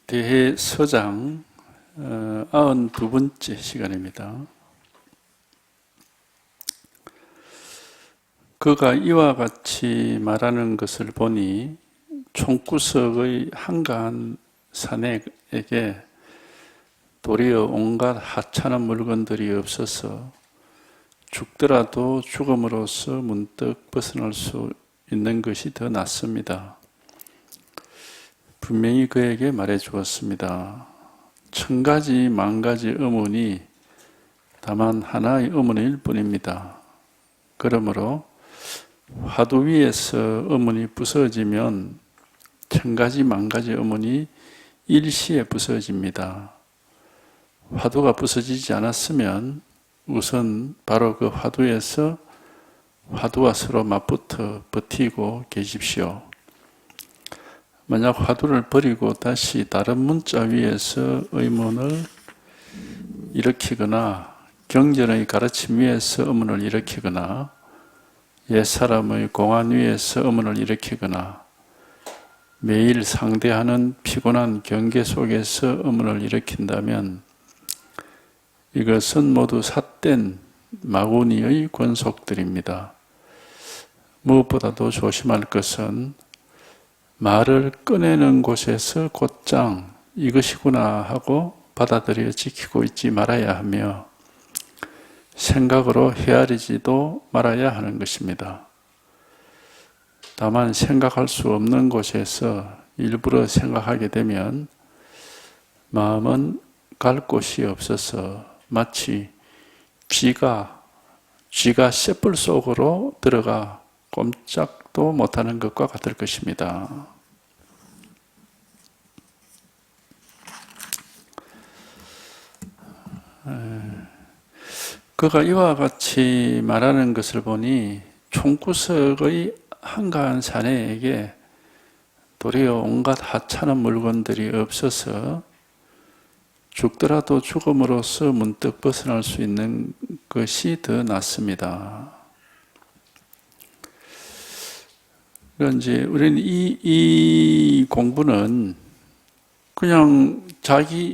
대해서장 92번째 시간입니다. 그가 이와 같이 말하는 것을 보니 총구석의 한가한 사내에게 도리어 온갖 하찮은 물건들이 없어서 죽더라도 죽음으로써 문득 벗어날 수 있는 것이 더 낫습니다. 분명히 그에게 말해 주었습니다. 1000가지 만가지 의문이 다만 하나의 의문일 뿐입니다. 그러므로 화두 위에서 의문이 부서지면 1000가지 만가지 의문이 일시에 부서집니다. 화두가 부서지지 않았으면 우선 바로 그 화두에서 화두와 서로 맞붙어 버티고 계십시오. 만약 화두를 버리고 다시 다른 문자 위에서 의문을 일으키거나 경전의 가르침 위에서 의문을 일으키거나 옛사람의 공안 위에서 의문을 일으키거나 매일 상대하는 피곤한 경계 속에서 의문을 일으킨다면 이것은 모두 삿된 마구니의 권속들입니다. 무엇보다도 조심할 것은 말을 꺼내는 곳에서 곧장 이것이구나 하고 받아들여 지키고 있지 말아야 하며 생각으로 헤아리지도 말아야 하는 것입니다. 다만 생각할 수 없는 곳에서 일부러 생각하게 되면 마음은 갈 곳이 없어서 마치 쥐가 쇳불 속으로 들어가 꼼짝도 못하는 것과 같을 것입니다. 그가 이와 같이 말하는 것을 보니 총구석의 한가한 사내에게 도리어 온갖 하찮은 물건들이 없어서 죽더라도 죽음으로써 문득 벗어날 수 있는 것이 더 낫습니다. 그러니까 이제 우리는 이 공부는 그냥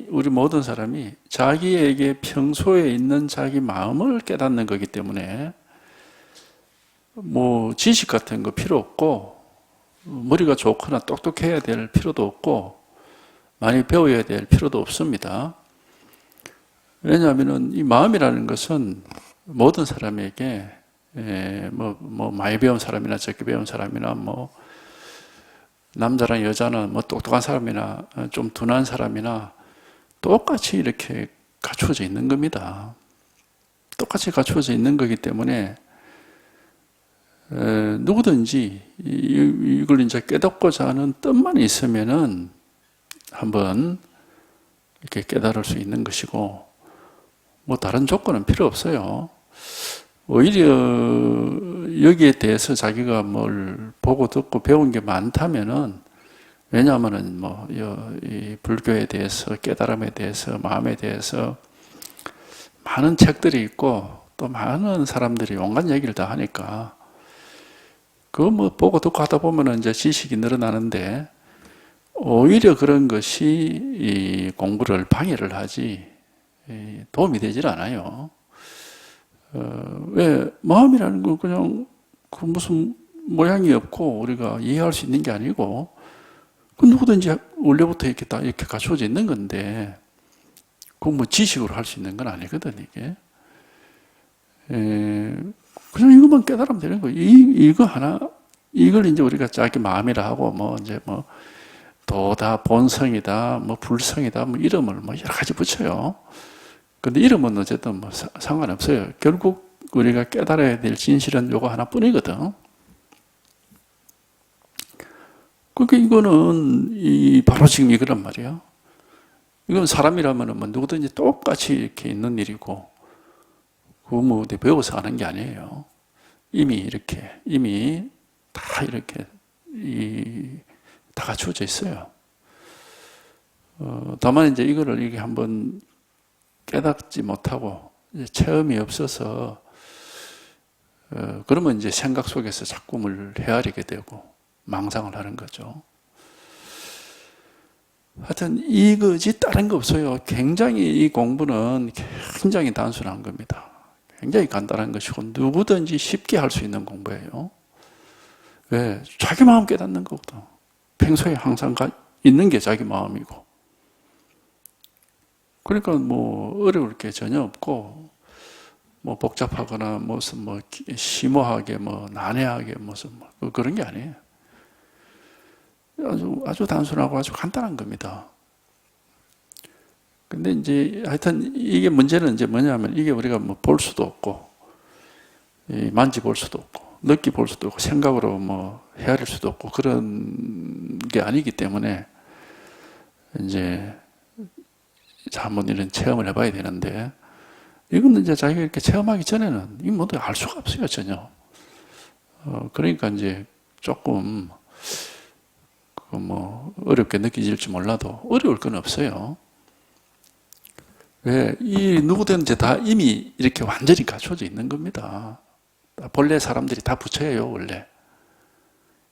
우리 모든 사람이 자기에게 평소에 있는 자기 마음을 깨닫는 거기 때문에 뭐 지식 같은 거 필요 없고 머리가 좋거나 똑똑해야 될 필요도 없고 많이 배워야 될 필요도 없습니다. 왜냐하면 이 마음이라는 것은 모든 사람에게 뭐 많이 배운 사람이나 적게 배운 사람이나 뭐 남자랑 여자는 뭐 똑똑한 사람이나 좀 둔한 사람이나 똑같이 이렇게 갖추어져 있는 겁니다. 똑같이 갖추어져 있는 거기 때문에 누구든지 이걸 이제 깨닫고자 하는 뜻만 있으면은 한번 이렇게 깨달을 수 있는 것이고 뭐 다른 조건은 필요 없어요. 오히려 여기에 대해서 자기가 뭘 보고 듣고 배운 게 많다면은 왜냐하면은 뭐 이 불교에 대해서 깨달음에 대해서 마음에 대해서 많은 책들이 있고 또 많은 사람들이 온갖 얘기를 다 하니까 그거 뭐 보고 듣고 하다 보면은 이제 지식이 늘어나는데 오히려 그런 것이 이 공부를 방해를 하지 도움이 되질 않아요. 왜 마음이라는 건 그냥 그 무슨 모양이 없고 우리가 이해할 수 있는 게 아니고 그 누구든지 원래부터 이렇게 다 이렇게 갖춰져 있는 건데 그 뭐 지식으로 할 수 있는 건 아니거든 이게. 그냥 이것만 깨달으면 되는 거예요. 이거 하나 이걸 이제 우리가 자기 마음이라 하고 뭐 이제 뭐 도다 본성이다 뭐 불성이다 뭐 이름을 뭐 여러 가지 붙여요. 근데 이름은 어쨌든 뭐 상관없어요. 결국 우리가 깨달아야 될 진실은 요거 하나뿐이거든. 그러니까 이거는 바로 지금 이거란 말이야. 이건 사람이라면 뭐 누구든지 똑같이 이렇게 있는 일이고, 그거 뭐 어디 배워서 하는 게 아니에요. 이미 다 이렇게 다 갖추어져 있어요. 다만 이제 이거를 이게 한번 깨닫지 못하고 체험이 없어서 그러면 이제 생각 속에서 자꾸 뭘 헤아리게 되고 망상을 하는 거죠. 하여튼 이거지 다른 거 없어요. 굉장히 이 공부는 굉장히 단순한 겁니다. 굉장히 간단한 것이고 누구든지 쉽게 할 수 있는 공부예요. 왜? 자기 마음 깨닫는 거거든. 평소에 항상 있는 게 자기 마음이고. 그러니까 뭐 어려울 게 전혀 없고 뭐 복잡하거나 무슨 뭐 심오하게 뭐 난해하게 무슨 뭐 그런 게 아니에요. 아주 단순하고 아주 간단한 겁니다. 근데 이제 하여튼 이게 문제는 이제 뭐냐면 이게 우리가 뭐 볼 수도 없고 만지볼 수도 없고 느끼볼 수도 없고 생각으로 뭐 헤아릴 수도 없고 그런 게 아니기 때문에 이제 한번 이런 체험을 해봐야 되는데 이건 이제 자기가 이렇게 체험하기 전에는 이 모두 알 수가 없어요 전혀. 그러니까 이제 조금 뭐 어렵게 느껴질지 몰라도 어려울 건 없어요. 왜? 이 누구든지 다 이미 이렇게 완전히 갖춰져 있는 겁니다. 본래 사람들이 다 부처예요, 원래.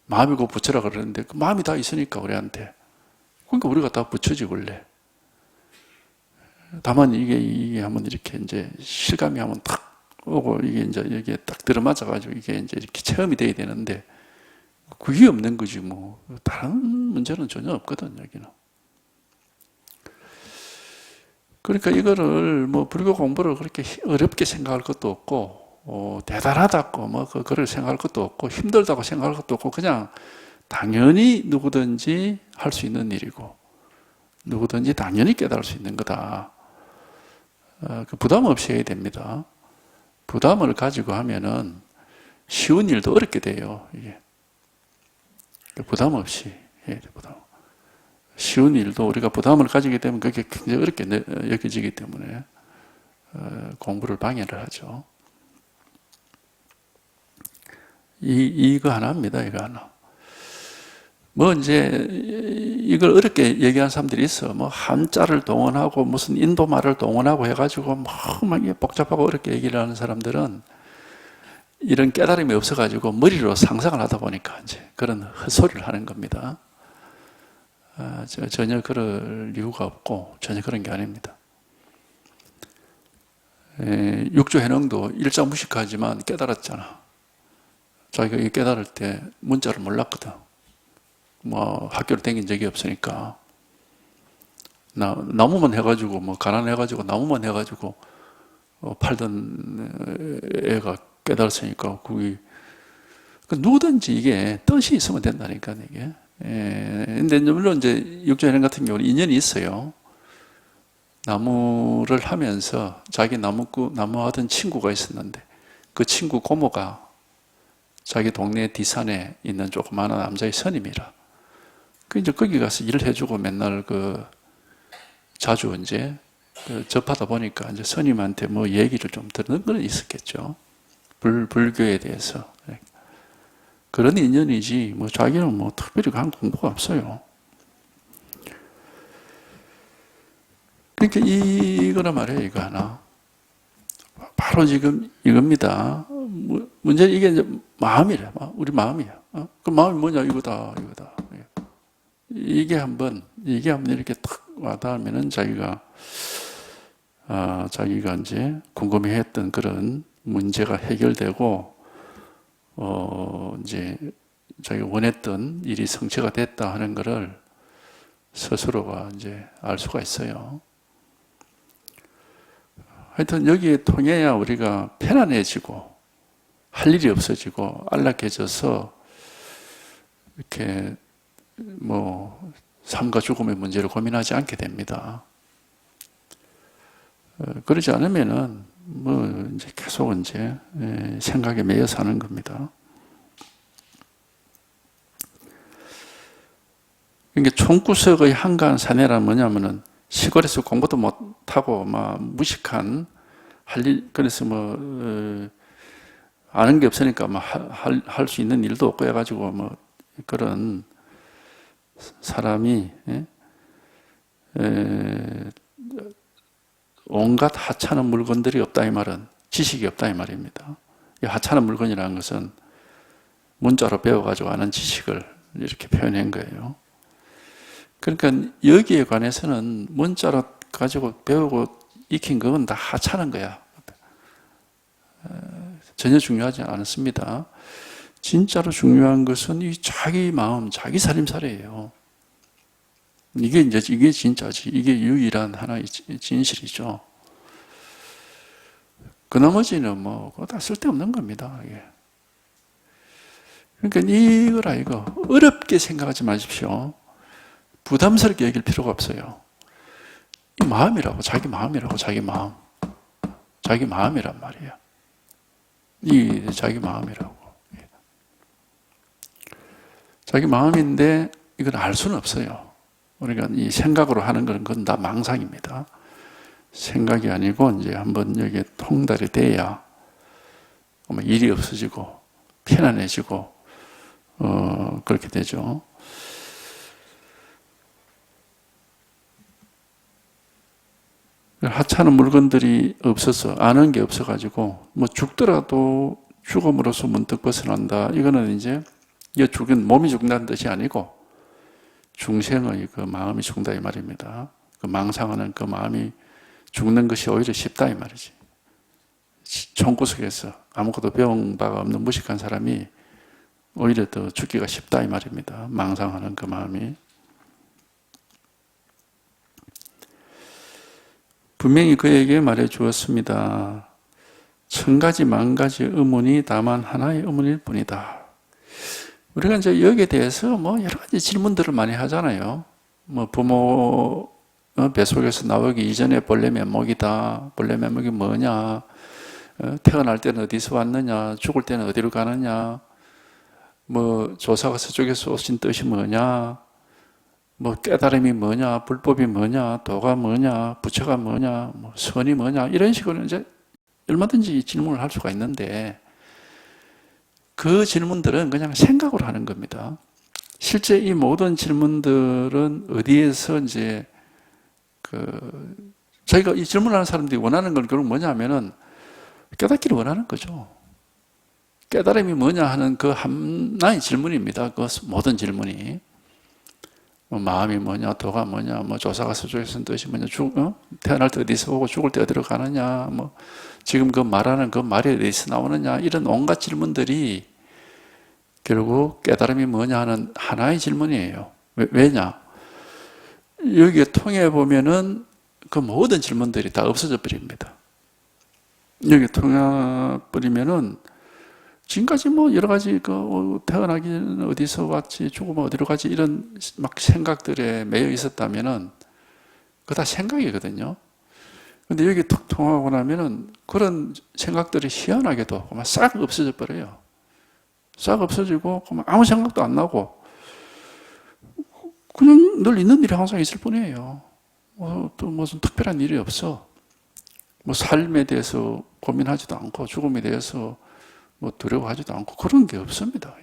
마음이고 부처라 그러는데 그 마음이 다 있으니까 우리한테. 그러니까 우리가 다 부처지 원래. 다만 이게 한번 이렇게 이제 실감이 한번 탁 오고 이게 이제 여기에 딱 들어맞아가지고 이게 이제 이렇게 체험이 돼야 되는데 그게 없는 거지 뭐. 다른 문제는 전혀 없거든 여기는. 그러니까 이거를 뭐 불교 공부를 그렇게 어렵게 생각할 것도 없고 대단하다고 뭐 그걸 생각할 것도 없고 힘들다고 생각할 것도 없고 그냥 당연히 누구든지 할 수 있는 일이고 누구든지 당연히 깨달을 수 있는 거다. 그 부담 없이 해야 됩니다. 부담을 가지고 하면은 쉬운 일도 어렵게 돼요. 이게 부담 없이 해야 돼. 부담. 쉬운 일도 우리가 부담을 가지게 되면 그게 굉장히 어렵게 여겨지기 때문에 공부를 방해를 하죠. 이거 하나입니다. 이거 하나. 뭐 이제 이걸 어렵게 얘기하는 사람들이 있어. 뭐 한자를 동원하고 무슨 인도말을 동원하고 해가지고 막 복잡하고 어렵게 얘기를 하는 사람들은 이런 깨달음이 없어가지고 머리로 상상을 하다 보니까 이제 그런 헛소리를 하는 겁니다. 전혀 그럴 이유가 없고 전혀 그런 게 아닙니다. 육조 해능도 일자 무식하지만 깨달았잖아. 자기가 이 깨달을 때 문자를 몰랐거든. 뭐 학교를 다닌 적이 없으니까 나무만 해가지고 뭐 가난해가지고 나무만 해가지고 팔던 애가 깨달았으니까 그게 누구든지 이게 뜻이 있으면 된다니까 이게. 근데 물론 이제 육조해능 같은 경우는 인연이 있어요. 나무를 하면서 자기 나무 하던 친구가 있었는데 그 친구 고모가 자기 동네 뒷산에 있는 조그마한 남자의 스님이라. 그 이제 거기 가서 일을 해주고 맨날 자주 이제 접하다 보니까 이제 스님한테 뭐 얘기를 좀 듣는 건 있었겠죠. 불교에 대해서. 그런 인연이지, 뭐, 자기는 뭐, 특별히 한 공부가 없어요. 그러니까 이거란 말이에요, 이거 하나. 바로 지금 이겁니다. 문제는 이게 이제 마음이래, 우리 마음이야. 그 마음이 뭐냐, 이거다. 이게 한번 이렇게 탁 와닿으면은 자기가 이제 궁금해 했던 그런 문제가 해결되고, 이제 자기가 원했던 일이 성취가 됐다 하는 것을 스스로가 이제 알 수가 있어요. 하여튼 여기에 통해야 우리가 편안해지고 할 일이 없어지고 안락해져서 이렇게 뭐 삶과 죽음의 문제를 고민하지 않게 됩니다. 그러지 않으면은 뭐 이제 계속 이제 생각에 매여 사는 겁니다. 그러니까 총구석의 한가한 사내란 뭐냐면은 시골에서 공부도 못하고 막 무식한 그래서 뭐 아는 게 없으니까 막 할 수 있는 일도 없고 해가지고 뭐 그런 사람이 온갖 하찮은 물건들이 없다 이 말은 지식이 없다 이 말입니다. 이 하찮은 물건이라는 것은 문자로 배워가지고 아는 지식을 이렇게 표현한 거예요. 그러니까 여기에 관해서는 문자로 가지고 배우고 익힌 그건 다 하찮은 거야. 전혀 중요하지 않습니다. 진짜로 중요한 것은 이 자기 마음, 자기 살림살이에요. 이게 진짜지. 이게 유일한 하나의 진실이죠. 그 나머지는 뭐, 그거 다 쓸데없는 겁니다. 이게. 그러니까 이거 어렵게 생각하지 마십시오. 부담스럽게 여길 필요가 없어요. 이 마음이라고, 자기 마음이라고, 자기 마음. 자기 마음이란 말이에요. 이 자기 마음이라고. 자기 마음인데 이걸 알 수는 없어요. 우리가 이 생각으로 하는 건 그건 다 망상입니다. 생각이 아니고 이제 한번 여기에 통달이 돼야 일이 없어지고 편안해지고 그렇게 되죠. 하찮은 물건들이 없어서 아는 게 없어가지고 뭐 죽더라도 죽음으로써 문득 벗어난다. 이거는 이제 이 죽은 몸이 죽는다는 뜻이 아니고 중생의 그 마음이 죽는다 이 말입니다. 그 망상하는 그 마음이 죽는 것이 오히려 쉽다 이 말이지. 총구석에서 아무것도 배운 바가 없는 무식한 사람이 오히려 더 죽기가 쉽다 이 말입니다. 망상하는 그 마음이. 분명히 그에게 말해 주었습니다. 1000가지 만가지 의문이 다만 하나의 의문일 뿐이다. 우리가 이제 여기에 대해서 뭐 여러 가지 질문들을 많이 하잖아요. 뭐 부모 뱃속에서 나오기 이전에 본래 면목이다. 본래 면목이 뭐냐? 태어날 때는 어디서 왔느냐? 죽을 때는 어디로 가느냐? 뭐 조사가 서쪽에서 오신 뜻이 뭐냐? 뭐 깨달음이 뭐냐? 불법이 뭐냐? 도가 뭐냐? 부처가 뭐냐? 뭐 선이 뭐냐? 이런 식으로 이제 얼마든지 질문을 할 수가 있는데 그 질문들은 그냥 생각으로 하는 겁니다. 실제 이 모든 질문들은 어디에서 이제 저희가 이 질문하는 사람들이 원하는 건 결국 뭐냐 하면은 깨닫기를 원하는 거죠. 깨달음이 뭐냐 하는 그 하나의 질문입니다. 그 모든 질문이. 뭐 마음이 뭐냐, 도가 뭐냐, 뭐 조사가 서쪽에서 뜻이 뭐냐, 태어날 때 어디서 오고 죽을 때 어디로 가느냐, 뭐 지금 그 말하는 그 말이 어디서 나오느냐, 이런 온갖 질문들이 결국 깨달음이 뭐냐 하는 하나의 질문이에요. 왜냐? 여기에 통해 보면은 그 모든 질문들이 다 없어져 버립니다. 여기 통해 버리면은 지금까지 뭐 여러 가지 태어나기는 어디서 왔지, 죽으면 어디로 가지 이런 막 생각들에 매여 있었다면은 그거 다 생각이거든요. 근데 여기 툭 통하고 나면은 그런 생각들이 희한하게도 싹 없어져 버려요. 싹 없어지고 아무 생각도 안 나고 그냥 늘 있는 일이 항상 있을 뿐이에요. 또 무슨 특별한 일이 없어. 뭐 삶에 대해서 고민하지도 않고 죽음에 대해서 뭐 두려워하지도 않고 그런 게 없습니다.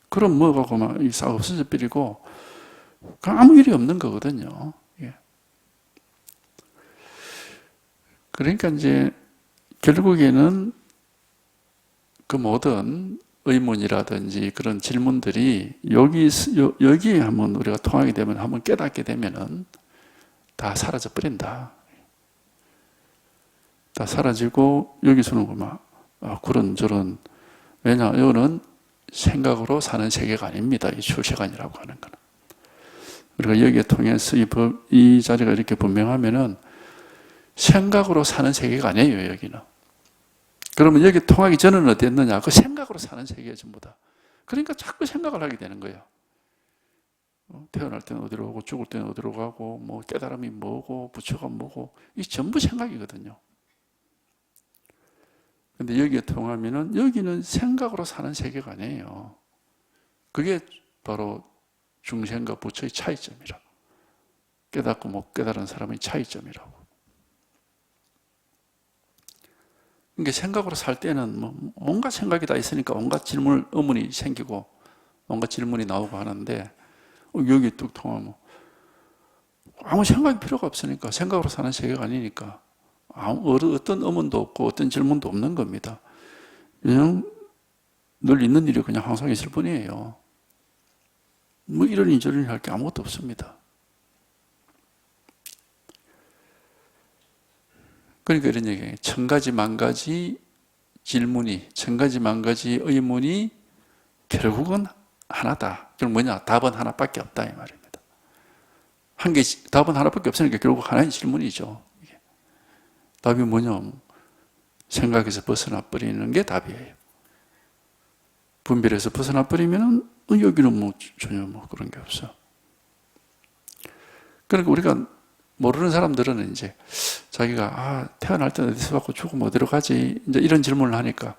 그럼 뭐가 그만 싹 없어져 버리고 아무 일이 없는 거거든요. 그러니까 이제 결국에는 그 모든 의문이라든지 그런 질문들이 여기에 한번 우리가 통하게 되면 한번 깨닫게 되면은 다 사라져 버린다. 다 사라지고 여기서는 그만 그런저런 왜냐 이거는 생각으로 사는 세계가 아닙니다. 이 출세관이라고 하는 거는. 우리가 여기에 통해서 이 자리가 이렇게 분명하면은 생각으로 사는 세계가 아니에요. 여기는. 그러면 여기 통하기 전에는 어땠느냐? 그 생각으로 사는 세계에 전부 다. 그러니까 자꾸 생각을 하게 되는 거예요. 태어날 때는 어디로 가고 죽을 때는 어디로 가고 뭐 깨달음이 뭐고 부처가 뭐고 이 전부 생각이거든요. 근데 여기에 통하면은 여기는 생각으로 사는 세계가 아니에요. 그게 바로 중생과 부처의 차이점이라고. 깨닫고 못 깨달은 사람의 차이점이라고. 그러니까 생각으로 살 때는 뭐 온갖 생각이 다 있으니까 온갖 의문이 생기고 온갖 질문이 나오고 하는데 여기 뚝 통하면 아무 생각이 필요가 없으니까 생각으로 사는 세계가 아니니까 어떤 의문도 없고 어떤 질문도 없는 겁니다. 그냥 늘 있는 일이 그냥 항상 있을 뿐이에요. 뭐 이러니 저러니 할 게 아무것도 없습니다. 그러니까 이런 얘기예요. 천 가지 만 가지 질문이, 천 가지 만 가지 의문이 결국은 하나다. 그럼 뭐냐? 답은 하나밖에 없다 이 말입니다. 답은 하나밖에 없으니까 결국 하나의 질문이죠. 답이 뭐냐? 생각에서 벗어나 버리는 게 답이에요. 분별에서 벗어나 버리면은 여기는 뭐 전혀 뭐 그런 게 없어. 그러니까 우리가 모르는 사람들은 이제 자기가 태어날 때 어디서 받고 죽으면 어디로 가지? 이제 이런 질문을 하니까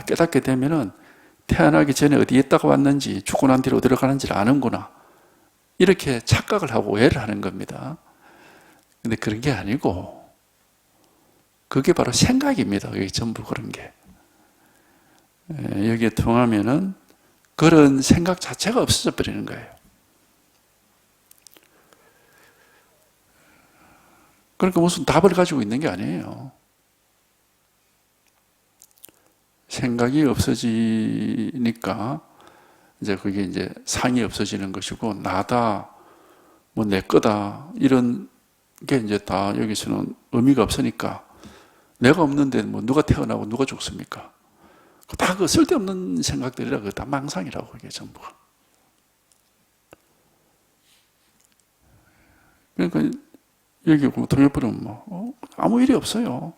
깨닫게 되면은 태어나기 전에 어디에 있다가 왔는지 죽고 난 뒤로 어디로 가는지를 아는구나. 이렇게 착각을 하고 오해를 하는 겁니다. 근데 그런 게 아니고 그게 바로 생각입니다. 여기 전부 그런 게. 여기에 통하면은 그런 생각 자체가 없어져 버리는 거예요. 그러니까 무슨 답을 가지고 있는 게 아니에요. 생각이 없어지니까 이제 그게 이제 상이 없어지는 것이고 나다, 뭐 내 거다 이런 게 이제 다 여기서는 의미가 없으니까 내가 없는데 뭐 누가 태어나고 누가 죽습니까? 다 그 쓸데없는 생각들이라 그 다 망상이라고 그게 전부가. 그러니까 여기 동해버리면 뭐 아무 일이 없어요.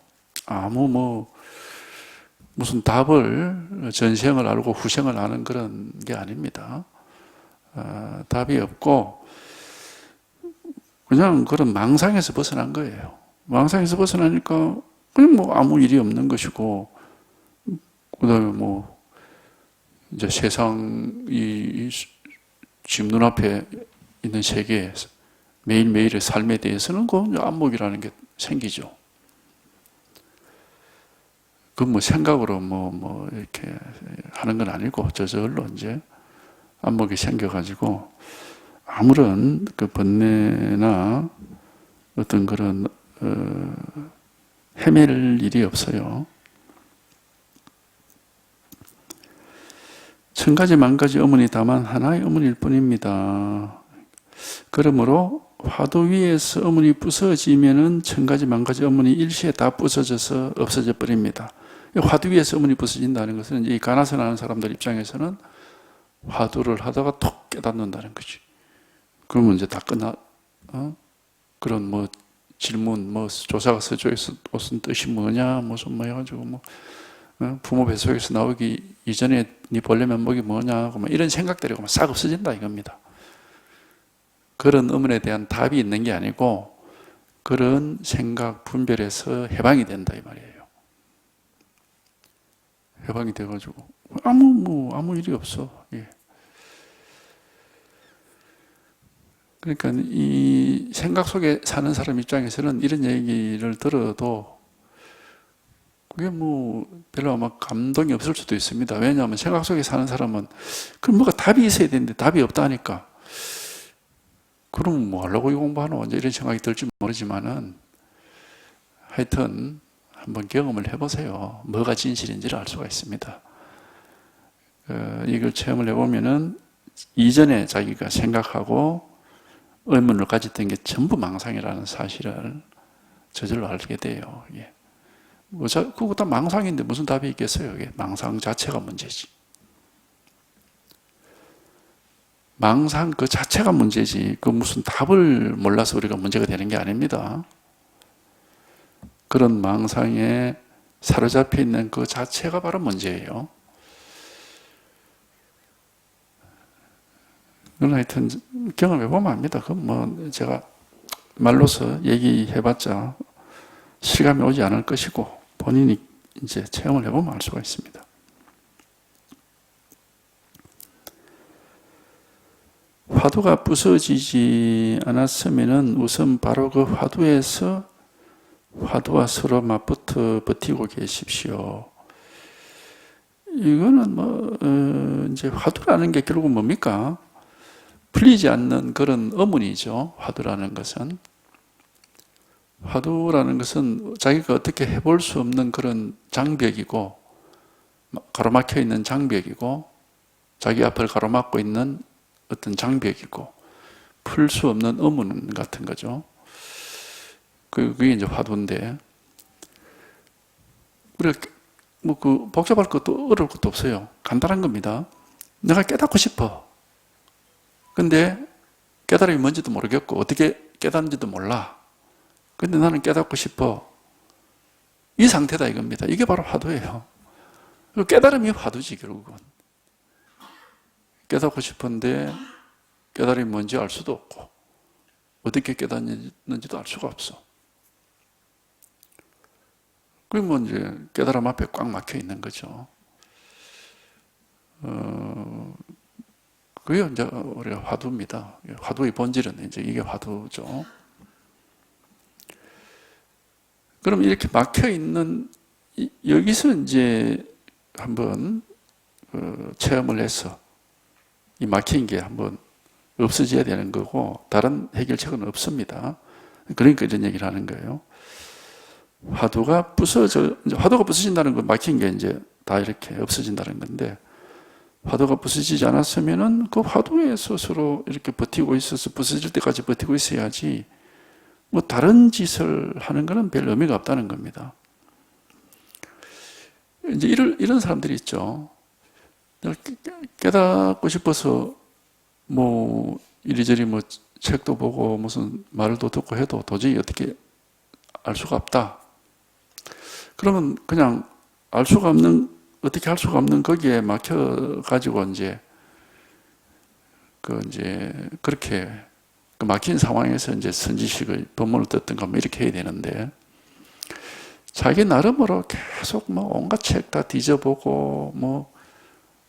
무슨 답을 전생을 알고 후생을 아는 그런 게 아닙니다. 답이 없고 그냥 그런 망상에서 벗어난 거예요. 망상에서 벗어나니까 그냥 뭐 아무 일이 없는 것이고 그다음에 뭐 이제 세상이 지금 눈앞에 있는 세계 매일매일의 삶에 대해서는 그 안목이라는 게 생기죠. 그 뭐 생각으로 뭐 이렇게 하는 건 아니고 저절로 이제 안목이 생겨가지고 아무런 그 번뇌나 어떤 그런 헤맬 일이 없어요. 천 가지 만 가지 어머니 다만 하나의 어머니일 뿐입니다. 그러므로 화두 위에서 어머니 부서지면은 천 가지 만 가지 어머니 일시에 다 부서져서 없어져 버립니다. 화두 위에서 어머니 부서진다는 것은 이 가나선 하는 사람들 입장에서는 화두를 하다가 톡 깨닫는다는 거지. 그러면 이제 다 그런 뭐 질문, 뭐 조사가 서조에서 무슨 뜻이 뭐냐, 무슨 뭐 해가지고 뭐 부모 뱃속에서 나오기 이전에 네 본래 면목이 뭐냐, 뭐 이런 생각들이 싹 없어진다 이겁니다. 그런 의문에 대한 답이 있는 게 아니고 그런 생각 분별에서 해방이 된다 이 말이에요. 해방이 돼가지고 아무 일이 없어. 예. 그러니까 이 생각 속에 사는 사람 입장에서는 이런 얘기를 들어도 그게 뭐 별로 아마 감동이 없을 수도 있습니다. 왜냐하면 생각 속에 사는 사람은 그럼 뭐가 답이 있어야 되는데 답이 없다니까. 그럼 뭐 하려고 이 공부하노? 이제 이런 생각이 들지 모르지만은 하여튼 한번 경험을 해보세요. 뭐가 진실인지를 알 수가 있습니다. 이걸 체험을 해보면은 이전에 자기가 생각하고 의문을 가졌던 게 전부 망상이라는 사실을 저절로 알게 돼요. 예. 그거 다 망상인데 무슨 답이 있겠어요? 이게 망상 자체가 문제지. 망상 그 자체가 문제지. 그 무슨 답을 몰라서 우리가 문제가 되는 게 아닙니다. 그런 망상에 사로잡혀 있는 그 자체가 바로 문제예요. 그건 하여튼 경험해보면 압니다. 그 뭐 제가 말로서 얘기해봤자 실감이 오지 않을 것이고 본인이 이제 체험을 해보면 알 수가 있습니다. 화두가 부서지지 않았으면은 우선 바로 그 화두에서 화두와 서로 맞붙어 버티고 계십시오. 이거는 뭐 이제 화두라는 게 결국 뭡니까? 풀리지 않는 그런 어문이죠. 화두라는 것은 자기가 어떻게 해볼 수 없는 그런 장벽이고 가로막혀 있는 장벽이고 자기 앞을 가로막고 있는 어떤 장벽이고 풀 수 없는 어문 같은 거죠. 그게 이제 화두인데 우리가 뭐 그 복잡할 것도 어려울 것도 없어요. 간단한 겁니다. 내가 깨닫고 싶어. 근데 깨달음이 뭔지도 모르겠고 어떻게 깨닫는지도 몰라. 근데 나는 깨닫고 싶어. 이 상태다 이겁니다. 이게 바로 화두예요. 깨달음이 화두지 결국은. 깨닫고 싶은데 깨달음이 뭔지 알 수도 없고 어떻게 깨닫는지도 알 수가 없어. 그러면 이제 깨달음 앞에 꽉 막혀 있는 거죠. 그게 이제 우리가 화두입니다. 화두의 본질은 이제 이게 화두죠. 그럼 이렇게 막혀 있는 여기서 이제 한번 체험을 해서 이 막힌 게 한번 없어져야 되는 거고 다른 해결책은 없습니다. 그러니까 이런 얘기를 하는 거예요. 화두가 부서진다는 건 막힌 게 이제 다 이렇게 없어진다는 건데 화두가 부서지지 않았으면은 그 화두에 스스로 이렇게 버티고 있어서 부서질 때까지 버티고 있어야지 뭐 다른 짓을 하는 거는 별 의미가 없다는 겁니다. 이제 이런 사람들이 있죠. 깨닫고 싶어서 뭐 이리저리 뭐 책도 보고 무슨 말도 듣고 해도 도저히 어떻게 알 수가 없다. 그러면 그냥 어떻게 할 수가 없는 거기에 막혀가지고 이제 그렇게 그 막힌 상황에서 이제 선지식의 법문을 듣든가 뭐 이렇게 해야 되는데 자기 나름으로 계속 뭐 온갖 책 다 뒤져보고 뭐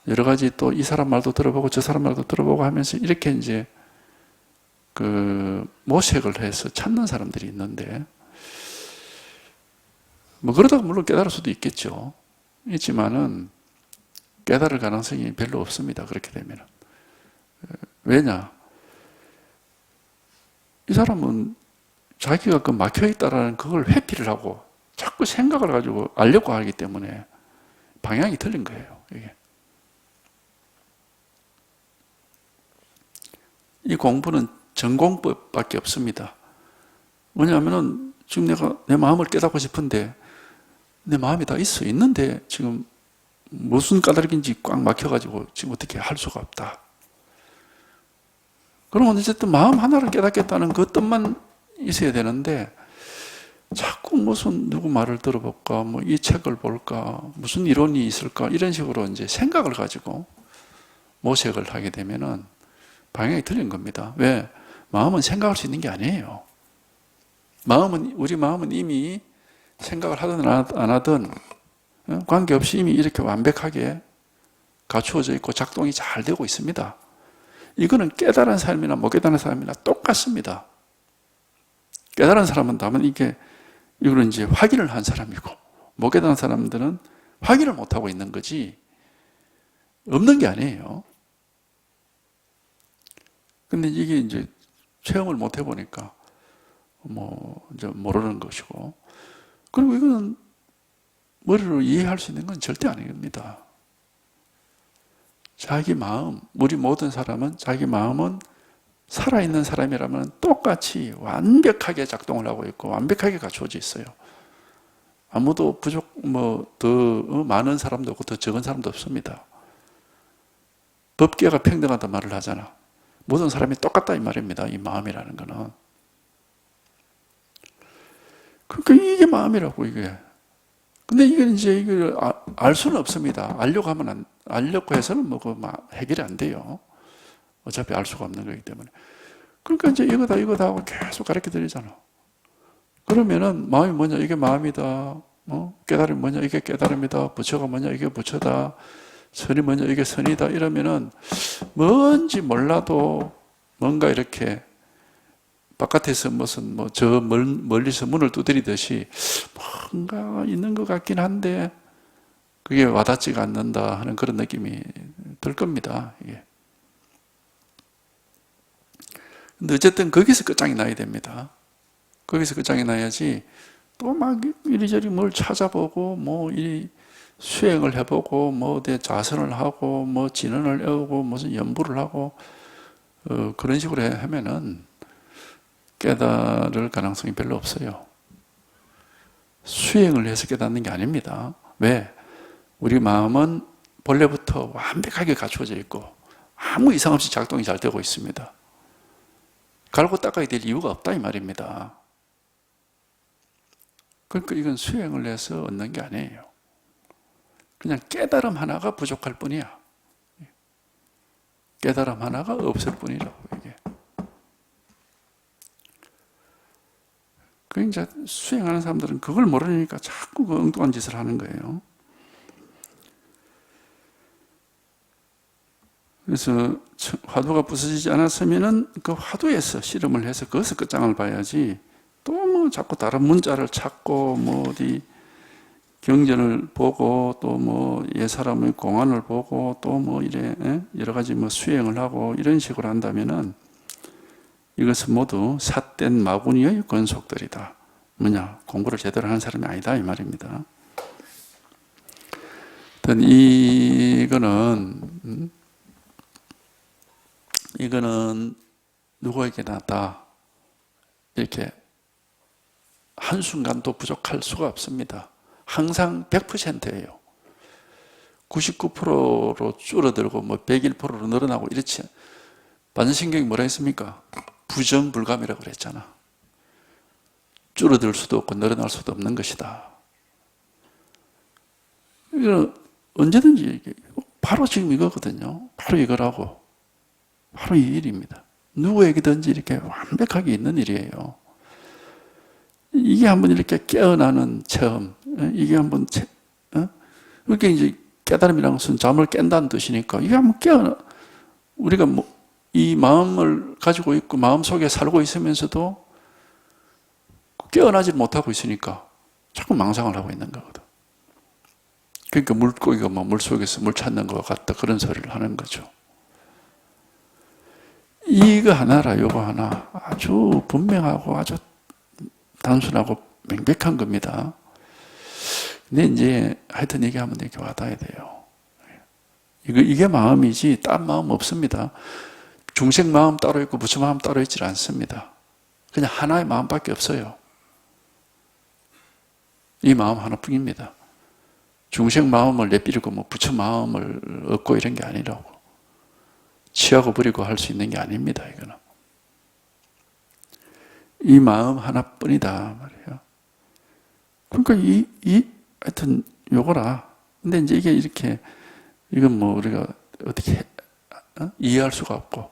여러 가지 또 이 사람 말도 들어보고 저 사람 말도 들어보고 하면서 이렇게 이제 그 모색을 해서 찾는 사람들이 있는데 뭐 그러다가 물론 깨달을 수도 있겠죠. 있지만은 깨달을 가능성이 별로 없습니다. 그렇게 되면은. 왜냐? 이 사람은 자기가 그 막혀있다라는 그걸 회피를 하고 자꾸 생각을 가지고 알려고 하기 때문에 방향이 틀린 거예요. 이게. 이 공부는 전공법밖에 없습니다. 뭐냐면은 지금 내가 내 마음을 깨닫고 싶은데 내 마음이 다 있는데 지금 무슨 까닭인지 꽉 막혀가지고 지금 어떻게 할 수가 없다. 그러면 어쨌든 마음 하나를 깨닫겠다는 그 뜻만 있어야 되는데 자꾸 무슨 누구 말을 들어볼까, 뭐 이 책을 볼까, 무슨 이론이 있을까 이런 식으로 이제 생각을 가지고 모색을 하게 되면은 방향이 틀린 겁니다. 왜? 마음은 생각할 수 있는 게 아니에요. 우리 마음은 이미 생각을 하든 안 하든 관계없이 이미 이렇게 완벽하게 갖추어져 있고 작동이 잘 되고 있습니다. 이거는 깨달은 사람이나 못 깨달은 사람이나 똑같습니다. 깨달은 사람은 다만 이걸 이제 확인을 한 사람이고 못 깨달은 사람들은 확인을 못 하고 있는 거지 없는 게 아니에요. 근데 이게 이제 체험을 못 해보니까 뭐 이제 모르는 것이고 그리고 이거는 머리로 이해할 수 있는 건 절대 아닙니다. 자기 마음, 우리 모든 사람은 자기 마음은 살아있는 사람이라면 똑같이 완벽하게 작동을 하고 있고 완벽하게 갖추어져 있어요. 아무도 더 많은 사람도 없고 더 적은 사람도 없습니다. 법계가 평등하다 말을 하잖아. 모든 사람이 똑같다 이 말입니다. 이 마음이라는 거는. 그러니까 이게 마음이라고 이게. 근데 이걸 알 수는 없습니다. 알려고 해서는 해결이 안 돼요. 어차피 알 수가 없는 거기 때문에. 그러니까 이제 이거다 하고 계속 가르쳐 드리잖아. 그러면은 마음이 뭐냐? 이게 마음이다. 깨달음이 뭐냐? 이게 깨달음이다. 부처가 뭐냐? 이게 부처다. 선이 뭐냐? 이게 선이다. 이러면은 뭔지 몰라도 뭔가 이렇게 바깥에서 무슨 저 멀리서 문을 두드리듯이 뭔가 있는 것 같긴 한데 그게 와닿지가 않는다 하는 그런 느낌이 들 겁니다. 이게. 근데 어쨌든 거기서 끝장이 나야 됩니다. 거기서 끝장이 나야지 또 막 이리저리 뭘 찾아보고 이 수행을 해보고 어디 자선을 하고 진언을 외우고 무슨 연부를 하고 그런 식으로 하면은 깨달을 가능성이 별로 없어요. 수행을 해서 깨닫는 게 아닙니다. 왜? 우리 마음은 본래부터 완벽하게 갖추어져 있고 아무 이상 없이 작동이 잘 되고 있습니다. 갈고 닦아야 될 이유가 없다 이 말입니다. 그러니까 이건 수행을 해서 얻는 게 아니에요. 그냥 깨달음 하나가 부족할 뿐이야. 깨달음 하나가 없을 뿐이라고 이게. 그 이제 수행하는 사람들은 그걸 모르니까 자꾸 그 엉뚱한 짓을 하는 거예요. 그래서 화두가 부서지지 않았으면은 그 화두에서 실험을 해서 그것을 끝장을 봐야지 또 뭐 자꾸 다른 문자를 찾고 뭐 어디 경전을 보고 또 뭐 옛사람의 공안을 보고 또 뭐 이래 여러 가지 뭐 수행을 하고 이런 식으로 한다면은 이것은 모두 삿된 마구니의 권속들이다. 뭐냐? 공부를 제대로 하는 사람이 아니다 이 말입니다. 이거는 누구에게나 다 이렇게 한순간도 부족할 수가 없습니다. 항상 100%예요. 99%로 줄어들고 뭐 101%로 늘어나고 이렇지. 반전신경이 뭐라 했습니까? 부정불감이라고 그랬잖아. 줄어들 수도 없고 늘어날 수도 없는 것이다. 이거 언제든지 바로 지금 이거거든요. 바로 이거라고. 바로 이 일입니다. 누구에게든지 이렇게 완벽하게 있는 일이에요. 이게 한번 이렇게 깨어나는 체험, 이게 한번, 그러니까 이제 깨달음이라는 것은 잠을 깬다는 뜻이니까, 이게 한번 우리가 이 마음을 가지고 있고, 마음 속에 살고 있으면서도 깨어나지 못하고 있으니까 자꾸 망상을 하고 있는 거거든. 그러니까 물고기가 뭐 물속에서 물 찾는 것 같다, 그런 소리를 하는 거죠. 이거 하나라, 요거 하나. 아주 분명하고 아주 단순하고 명백한 겁니다. 근데 이제 하여튼 얘기하면 이렇게 와닿아야 돼요. 이게 마음이지 딴 마음 없습니다. 중생 마음 따로 있고 부처 마음 따로 있지 않습니다. 그냥 하나의 마음밖에 없어요. 이 마음 하나뿐입니다. 중생 마음을 내비리고 뭐 부처 마음을 얻고 이런 게 아니라고. 취하고 버리고 할 수 있는 게 아닙니다. 이거는. 이 마음 하나뿐이다 말이에요. 그러니까 하여튼 요거라. 근데 이제 이게 이렇게 이건 뭐 우리가 어떻게 이해할 수가 없고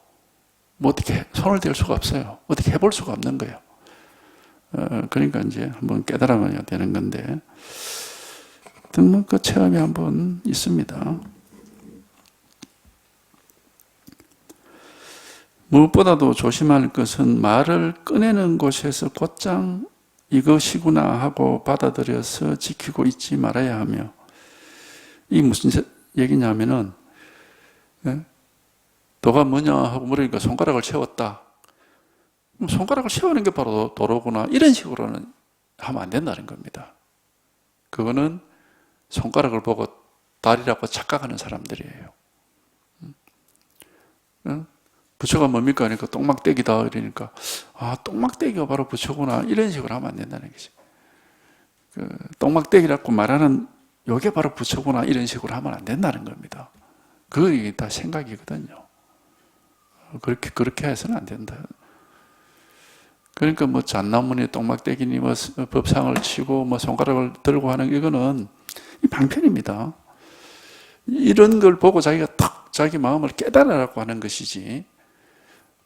뭐 어떻게 손을 댈 수가 없어요. 어떻게 해볼 수가 없는 거예요. 그러니까 이제 한번 깨달아야 되는 건데, 하여튼 그 체험이 한번 있습니다. 무엇보다도 조심할 것은 말을 꺼내는 곳에서 곧장 이것이구나 하고 받아들여서 지키고 있지 말아야 하며, 이게 무슨 얘기냐면은 너가 뭐냐 하고 물으니까 손가락을 세웠다. 손가락을 세우는 게 바로 도로구나, 이런 식으로는 하면 안 된다는 겁니다. 그거는 손가락을 보고 다리라고 착각하는 사람들이에요. 부처가 뭡니까? 그러니까 똥막대기다 이러니까 똥막대기가 바로 부처구나, 이런 식으로 하면 안 된다는 거지. 똥막대기라고 말하는 이게 바로 부처구나, 이런 식으로 하면 안 된다는 겁니다. 그게 다 생각이거든요. 그렇게 해서는 안 된다. 그러니까 뭐 잣나무니 똥막대기니 뭐 법상을 치고 뭐 손가락을 들고 하는 이거는 방편입니다. 이런 걸 보고 자기가 탁 자기 마음을 깨달으라고 하는 것이지,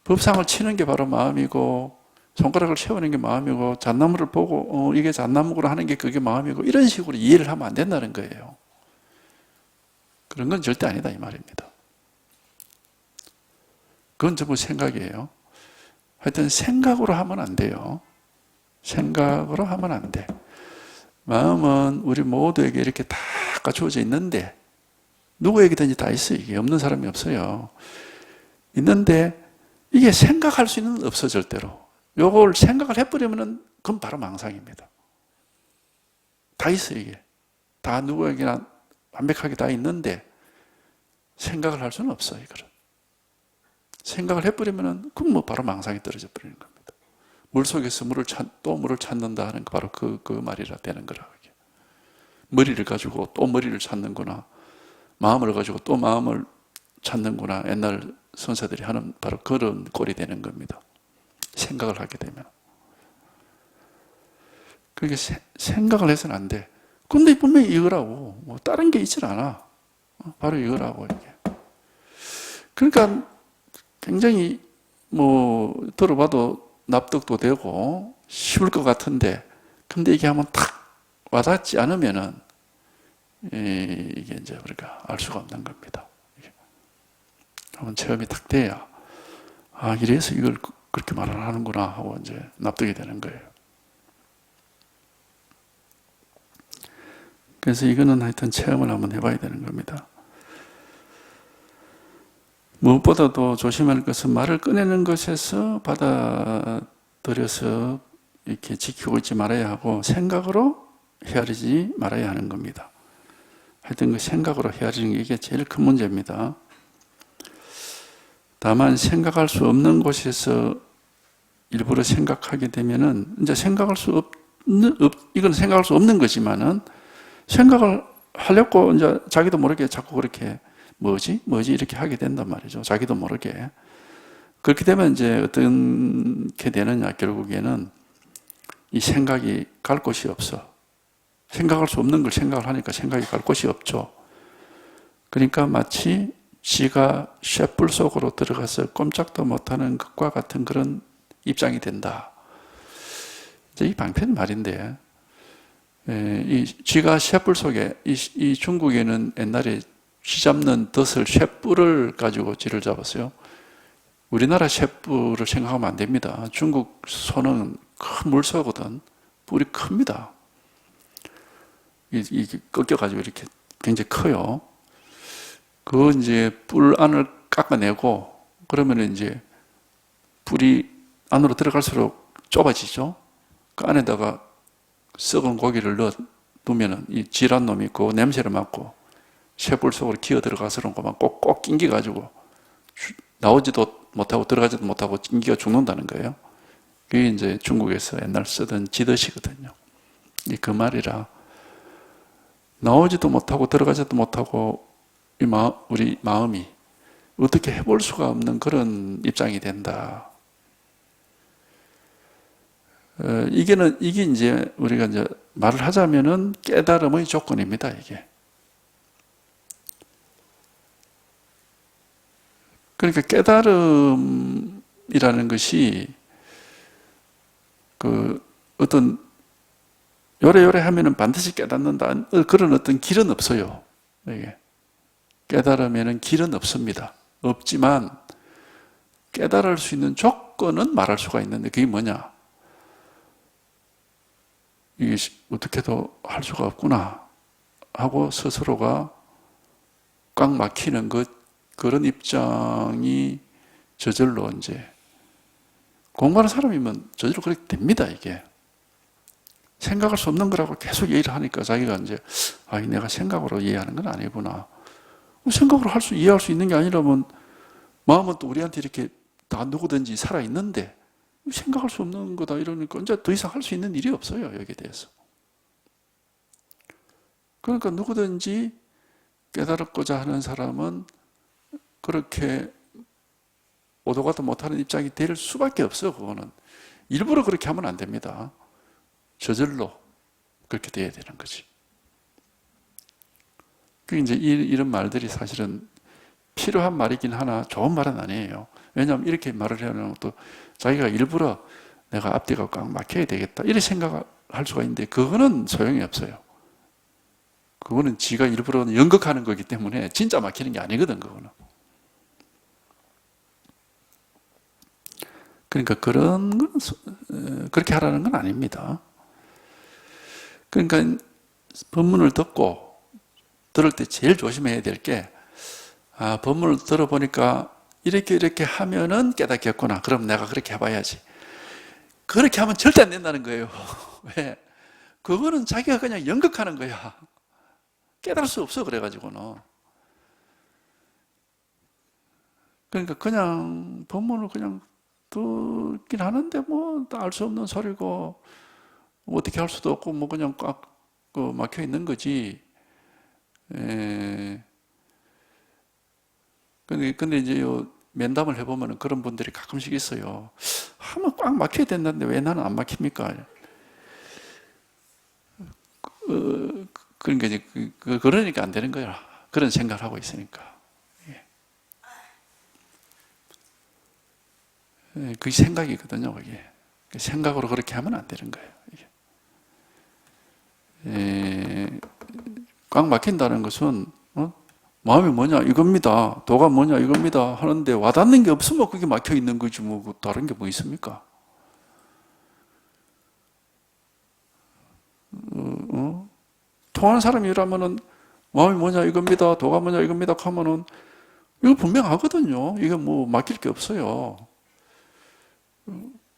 법상을 치는 게 바로 마음이고 손가락을 세우는 게 마음이고 잣나무를 보고 이게 잣나무구나 하는 게 그게 마음이고, 이런 식으로 이해를 하면 안 된다는 거예요. 그런 건 절대 아니다 이 말입니다. 그건 전부 생각이에요. 하여튼 생각으로 하면 안 돼요. 생각으로 하면 안 돼. 마음은 우리 모두에게 이렇게 다 갖추어져 있는데, 누구에게든지 다 있어요. 이게 없는 사람이 없어요. 있는데 이게 생각할 수 있는 건 없어 절대로. 요걸 생각을 해버리면 그건 바로 망상입니다. 다 있어요 이게. 다 누구에게나 완벽하게 다 있는데 생각을 할 수는 없어요 이거를. 생각을 해버리면 그건 뭐 바로 망상이 떨어져 버리는 겁니다. 물속에서 물을 찾는다 하는 거 바로 그 말이라 되는 거라고. 머리를 가지고 또 머리를 찾는구나. 마음을 가지고 또 마음을 찾는구나. 옛날 선사들이 하는 바로 그런 꼴이 되는 겁니다. 생각을 하게 되면. 그렇게 생각을 해서는 안 돼. 근데 분명히 이거라고. 뭐 다른 게 있질 않아. 바로 이거라고, 이게. 그러니까 굉장히 뭐 들어봐도 납득도 되고 쉬울 것 같은데, 근데 이게 한번 탁 와닿지 않으면은 이게 이제 우리가 알 수가 없는 겁니다. 한번 체험이 탁 돼야, 아, 이래서 이걸 그렇게 말을 하는구나 하고 이제 납득이 되는 거예요. 그래서 이거는 하여튼 체험을 한번 해봐야 되는 겁니다. 무엇보다도 조심할 것은 말을 꺼내는 것에서 받아들여서 이렇게 지키고 있지 말아야 하고, 생각으로 헤아리지 말아야 하는 겁니다. 하여튼 그 생각으로 헤아리는 게 이게 제일 큰 문제입니다. 다만 생각할 수 없는 곳에서 일부러 생각하게 되면은 이제 생각할 수 없는, 이건 생각할 수 없는 거지만은 생각을 하려고 이제 자기도 모르게 자꾸 그렇게 뭐지 이렇게 하게 된단 말이죠. 자기도 모르게. 그렇게 되면 이제 어떻게 되느냐, 결국에는 이 생각이 갈 곳이 없어. 생각할 수 없는 걸 생각을 하니까 생각이 갈 곳이 없죠. 그러니까 마치 지가 쇠불 속으로 들어가서 꼼짝도 못하는 것과 같은 그런 입장이 된다. 이제 이 방편의 말인데, 이 쥐가 쇠불 속에, 이 중국에는 옛날에 쥐 잡는 덫을 쇠뿔을 가지고 쥐를 잡았어요. 우리나라 쇠뿔을 생각하면 안 됩니다. 중국 소는 큰 물소거든. 뿔이 큽니다. 이게 꺾여가지고 이렇게 굉장히 커요. 그 이제 뿔 안을 깎아내고, 그러면 이제 뿔이 안으로 들어갈수록 좁아지죠. 그 안에다가 썩은 고기를 넣으면은 이 쥐란 놈이 그 냄새를 맡고 쇠뿔 속으로 기어 들어가서 그런 것만 꼭 낑겨가지고 나오지도 못하고 들어가지도 못하고 낑겨 죽는다는 거예요. 그게 이제 중국에서 옛날 쓰던 지덫이거든요. 그 말이라 나오지도 못하고 들어가지도 못하고 우리 마음이 어떻게 해볼 수가 없는 그런 입장이 된다. 이게 이제 우리가 이제 말을 하자면은 깨달음의 조건입니다, 이게. 그러니까 깨달음이라는 것이 그 어떤 요래요래 하면은 반드시 깨닫는다, 그런 어떤 길은 없어요. 이게. 깨달음에는 길은 없습니다. 없지만 깨달을 수 있는 조건은 말할 수가 있는데, 그게 뭐냐? 이게 어떻게도 할 수가 없구나 하고 스스로가 꽉 막히는 그런 입장이 저절로 이제 공부하는 사람이면 저절로 그렇게 됩니다, 이게. 생각할 수 없는 거라고 계속 얘기를 하니까 자기가 이제, 내가 생각으로 이해하는 건 아니구나. 생각으로 이해할 수 있는 게 아니라면 마음은 또 우리한테 이렇게 다 누구든지 살아있는데 생각할 수 없는 거다 이러니까 이제 더 이상 할 수 있는 일이 없어요, 여기에 대해서. 그러니까 누구든지 깨달고자 하는 사람은 그렇게 오도 가도 못하는 입장이 될 수밖에 없어. 그거는 일부러 그렇게 하면 안 됩니다. 저절로 그렇게 돼야 되는 거지. 그 이제 이런 말들이 사실은 필요한 말이긴 하나 좋은 말은 아니에요. 왜냐하면 이렇게 말을 하면 또 자기가 일부러 내가 앞뒤가 꽉 막혀야 되겠다 이렇게 생각할 수가 있는데, 그거는 소용이 없어요. 그거는 지가 일부러 연극하는 거기 때문에 진짜 막히는 게 아니거든, 그거는. 그러니까 그런 건 그렇게 하라는 건 아닙니다. 그러니까 법문을 듣고 들을 때 제일 조심해야 될 게, 법문을 들어보니까 이렇게 하면은 깨닫겠구나. 그럼 내가 그렇게 해봐야지. 그렇게 하면 절대 안 된다는 거예요. 왜? 그거는 자기가 그냥 연극하는 거야. 깨달을 수 없어, 그래가지고는. 그러니까 그냥 법문을 그냥 듣긴 하는데 뭐 알 수 없는 소리고 어떻게 할 수도 없고 뭐 그냥 꽉 막혀 있는 거지. 근데 이제 요 면담을 해보면 그런 분들이 가끔씩 있어요. 하면 꽉 막혀야 된다는데 왜 나는 안 막힙니까? 그러니까 이제 그러니까 안 되는 거야. 그런 생각을 하고 있으니까. 그게 생각이거든요, 그게. 생각으로 그렇게 하면 안 되는 거예요. 꽉 막힌다는 것은 마음이 뭐냐 이겁니다. 도가 뭐냐 이겁니다. 하는데 와닿는 게 없으면 그게 막혀 있는 거지 뭐 다른 게 뭐 있습니까? 통하는 사람이라면은 마음이 뭐냐 이겁니다. 도가 뭐냐 이겁니다. 하면은 이거 분명하거든요. 이게 뭐 막힐 게 없어요.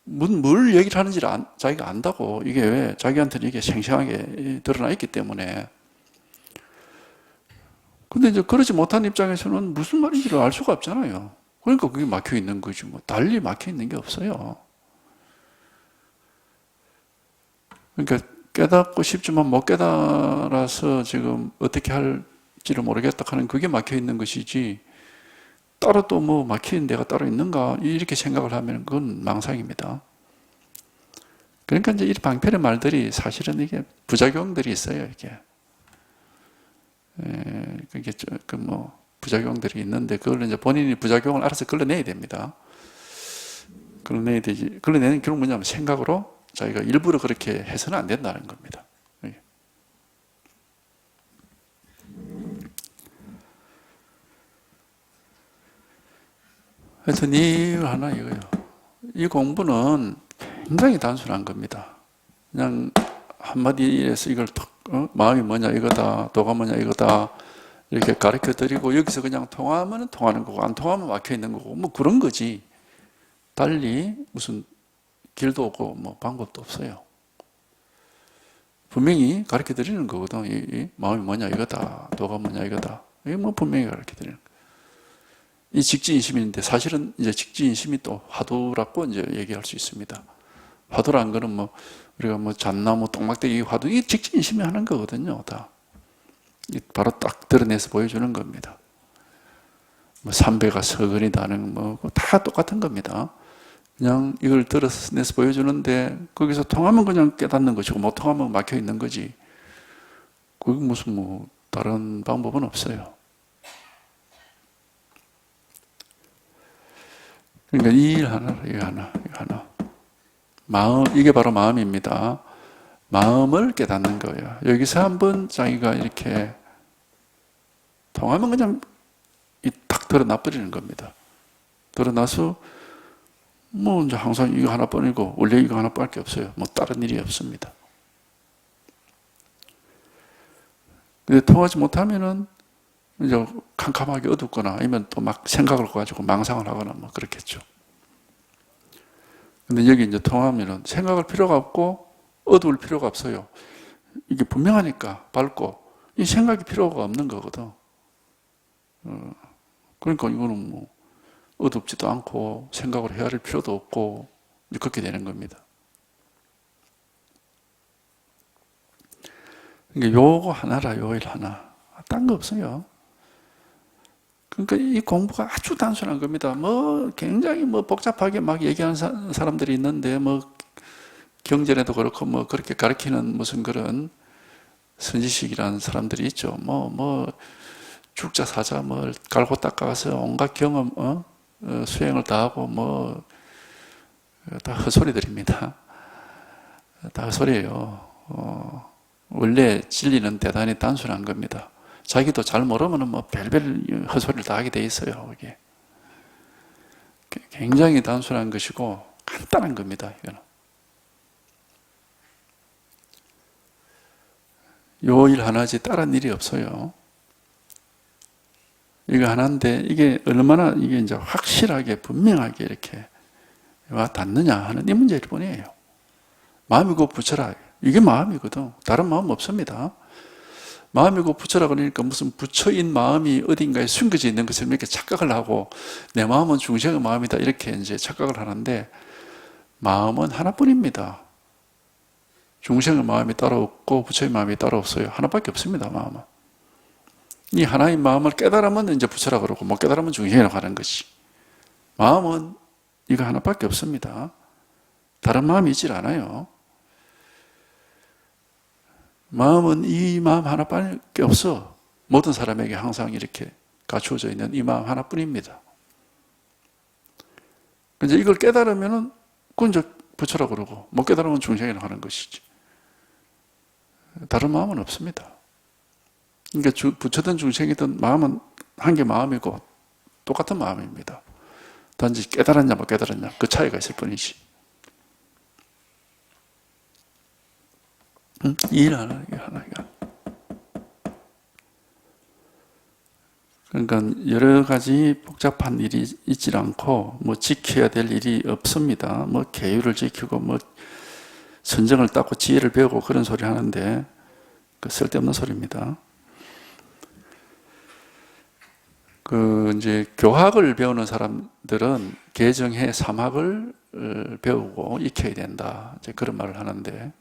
뭘 얘기를 하는지를 자기가 안다고. 이게 왜 자기한테는 이게 생생하게 드러나 있기 때문에. 근데 이제 그러지 못한 입장에서는 무슨 말인지를 알 수가 없잖아요. 그러니까 그게 막혀 있는 거지 뭐. 달리 막혀 있는 게 없어요. 그러니까 깨닫고 싶지만 못 깨달아서 지금 어떻게 할지를 모르겠다 하는 그게 막혀 있는 것이지, 따로 또 뭐 막히는 데가 따로 있는가 이렇게 생각을 하면 그건 망상입니다. 그러니까 이제 이 방편의 말들이 사실은 이게 부작용들이 있어요. 이게 그게 뭐 부작용들이 있는데 그걸 이제 본인이 부작용을 알아서 걸러내야 됩니다. 걸러내야 되지. 걸러내는 결국 뭐냐면 생각으로 자기가 일부러 그렇게 해서는 안 된다는 겁니다. 하여튼 이 하나 이거요. 이 공부는 굉장히 단순한 겁니다. 그냥 한마디에서 이걸 마음이 뭐냐 이거다, 도가 뭐냐 이거다 이렇게 가르쳐 드리고 여기서 그냥 통하면 통하는 거고 안 통하면 막혀 있는 거고 뭐 그런 거지. 달리 무슨 길도 없고 뭐 방법도 없어요. 분명히 가르쳐 드리는 거거든. 이 마음이 뭐냐 이거다, 도가 뭐냐 이거다. 이게 뭐 분명히 가르쳐 드리는 거. 이 직지인심인데 사실은 이제 직지인심이 또 화두라고 이제 얘기할 수 있습니다. 화두라는 거는 뭐 우리가 뭐 잣나무, 똥막대기 화두 이 직지인심이 하는 거거든요. 다 바로 딱 드러내서 보여주는 겁니다. 뭐 삼배가 서근이다는 뭐 다 똑같은 겁니다. 그냥 이걸 드러내서 보여주는데 거기서 통하면 그냥 깨닫는 것이고 못 통하면 막혀 있는 거지. 그게 무슨 뭐 다른 방법은 없어요. 그러니까 이 일 하나, 이거 하나, 이거 하나. 마음, 이게 바로 마음입니다. 마음을 깨닫는 거예요. 여기서 한번 자기가 이렇게 통하면 그냥 딱 드러나 버리는 겁니다. 드러나서 뭐 이제 항상 이거 하나뿐이고 원래 이거 하나뿐밖에 없어요. 뭐 다른 일이 없습니다. 근데 통하지 못하면은 이제 캄캄하게 어둡거나 아니면 또 막 생각을 가지고 망상을 하거나 뭐 그렇겠죠. 근데 여기 이제 통하면은 생각할 필요가 없고 어두울 필요가 없어요. 이게 분명하니까 밝고 이 생각이 필요가 없는 거거든. 그러니까 이거는 뭐 어둡지도 않고 생각을 헤아릴 필요도 없고 그렇게 되는 겁니다. 그러니까 요거 하나라, 요 일 하나. 딴 거 없어요. 그러니까 이 공부가 아주 단순한 겁니다. 뭐 굉장히 뭐 복잡하게 막 얘기하는 사람들이 있는데 뭐 경전에도 그렇고 뭐 그렇게 가르치는 무슨 그런 선지식이라는 사람들이 있죠. 뭐 죽자 사자 뭐 갈고 닦아서 온갖 경험 수행을 다 하고 뭐 다 헛소리들입니다. 다 헛소리예요. 원래 진리는 대단히 단순한 겁니다. 자기도 잘 모르면 뭐 별별 헛소리를 다 하게 돼 있어요. 이게 굉장히 단순한 것이고 간단한 겁니다. 이거는. 요 일 하나지 다른 일이 없어요. 이거 하나인데 이게 얼마나 이게 이제 확실하게 분명하게 이렇게 와 닿느냐 하는 이 문제일 뿐이에요. 마음이고 부처라. 이게 마음이거든. 다른 마음 없습니다. 마음이고 부처라 그러니까 무슨 부처인 마음이 어딘가에 숨겨져 있는 것을 이렇게 착각을 하고 내 마음은 중생의 마음이다 이렇게 이제 착각을 하는데 마음은 하나뿐입니다. 중생의 마음이 따로 없고 부처의 마음이 따로 없어요. 하나밖에 없습니다. 마음은. 이 하나의 마음을 깨달으면 이제 부처라 그러고 못 깨달으면 중생이라고 하는 것이. 마음은 이거 하나밖에 없습니다. 다른 마음이 있질 않아요. 마음은 이 마음 하나밖에 없어. 모든 사람에게 항상 이렇게 갖추어져 있는 이 마음 하나뿐입니다. 이제 이걸 깨달으면은 그건 이제 부처라 그러고 못 깨달으면 중생이라고 하는 것이지. 다른 마음은 없습니다. 그러니까 부처든 중생이든 마음은 한 개 마음이고 똑같은 마음입니다. 단지 깨달았냐 못 깨달았냐 그 차이가 있을 뿐이지. 일 하나 이게 하나가. 그러니까 여러 가지 복잡한 일이 있지 않고 뭐 지켜야 될 일이 없습니다. 뭐 계율을 지키고 뭐 선정을 닦고 지혜를 배우고 그런 소리 하는데 그 쓸데없는 소리입니다. 그 이제 교학을 배우는 사람들은 개정해 삼학을 배우고 익혀야 된다. 이제 그런 말을 하는데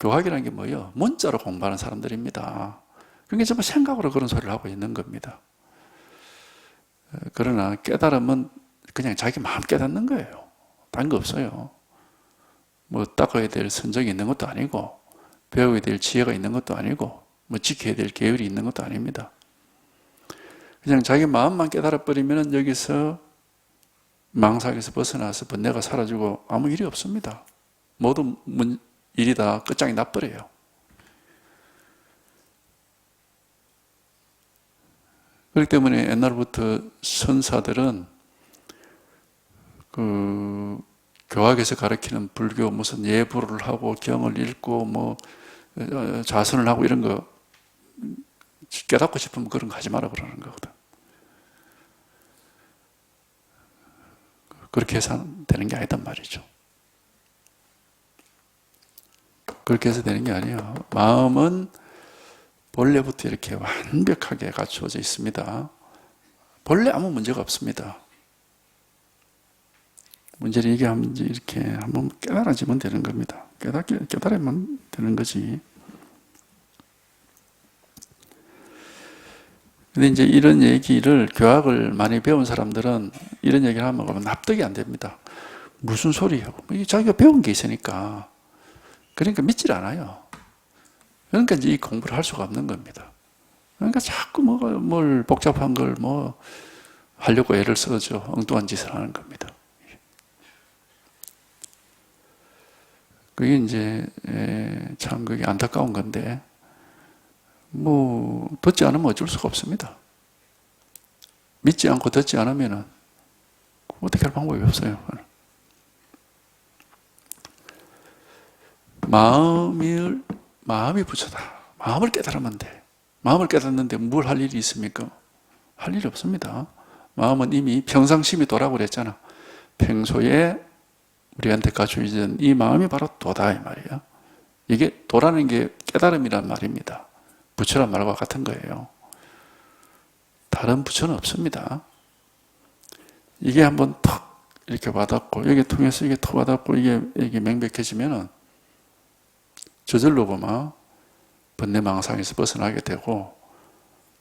교학이라는 게 뭐예요? 문자로 공부하는 사람들입니다. 그러니까 전부 생각으로 그런 소리를 하고 있는 겁니다. 그러나 깨달음은 그냥 자기 마음 깨닫는 거예요. 다른 거 없어요. 뭐 닦아야 될 선정이 있는 것도 아니고 배워야 될 지혜가 있는 것도 아니고 뭐 지켜야 될 계율이 있는 것도 아닙니다. 그냥 자기 마음만 깨달아버리면 여기서 망상에서 벗어나서 번뇌가 사라지고 아무 일이 없습니다. 모든 일이 다 끝장이 나버려요. 그렇기 때문에 옛날부터 선사들은 그 교학에서 가르치는 불교 무슨 예불을 하고 경을 읽고 뭐 자선을 하고 이런 거 깨닫고 싶으면 그런 거 하지 마라 그러는 거거든. 그렇게 해서 되는 게 아니단 말이죠. 그렇게 해서 되는 게 아니에요. 마음은 본래부터 이렇게 완벽하게 갖추어져 있습니다. 본래 아무 문제가 없습니다. 문제를 얘기하면 이렇게 한번 깨달아지면 되는 겁니다. 깨달으면 되는 거지. 근데 이제 이런 얘기를 교학을 많이 배운 사람들은 이런 얘기를 하면 납득이 안 됩니다. 무슨 소리예요? 자기가 배운 게 있으니까. 그러니까 믿질 않아요. 그러니까 이제 이 공부를 할 수가 없는 겁니다. 그러니까 자꾸 뭘 복잡한 걸 뭐 하려고 애를 써죠. 엉뚱한 짓을 하는 겁니다. 그게 이제 참 그게 안타까운 건데 뭐 듣지 않으면 어쩔 수가 없습니다. 믿지 않고 듣지 않으면은 어떻게 할 방법이 없어요. 마음이 부처다. 마음을 깨달으면 돼. 마음을 깨닫는데 뭘 할 일이 있습니까? 할 일이 없습니다. 마음은 이미 평상심이 도라고 그랬잖아. 평소에 우리한테 갖춰진 이 마음이 바로 도다 이 말이야. 이게 도라는 게 깨달음이란 말입니다. 부처란 말과 같은 거예요. 다른 부처는 없습니다. 이게 한번 턱 이렇게 와닿고 여기 통해서 이게 턱 와닿고 이게 명백해지면은 저절로 보면 번뇌망상에서 벗어나게 되고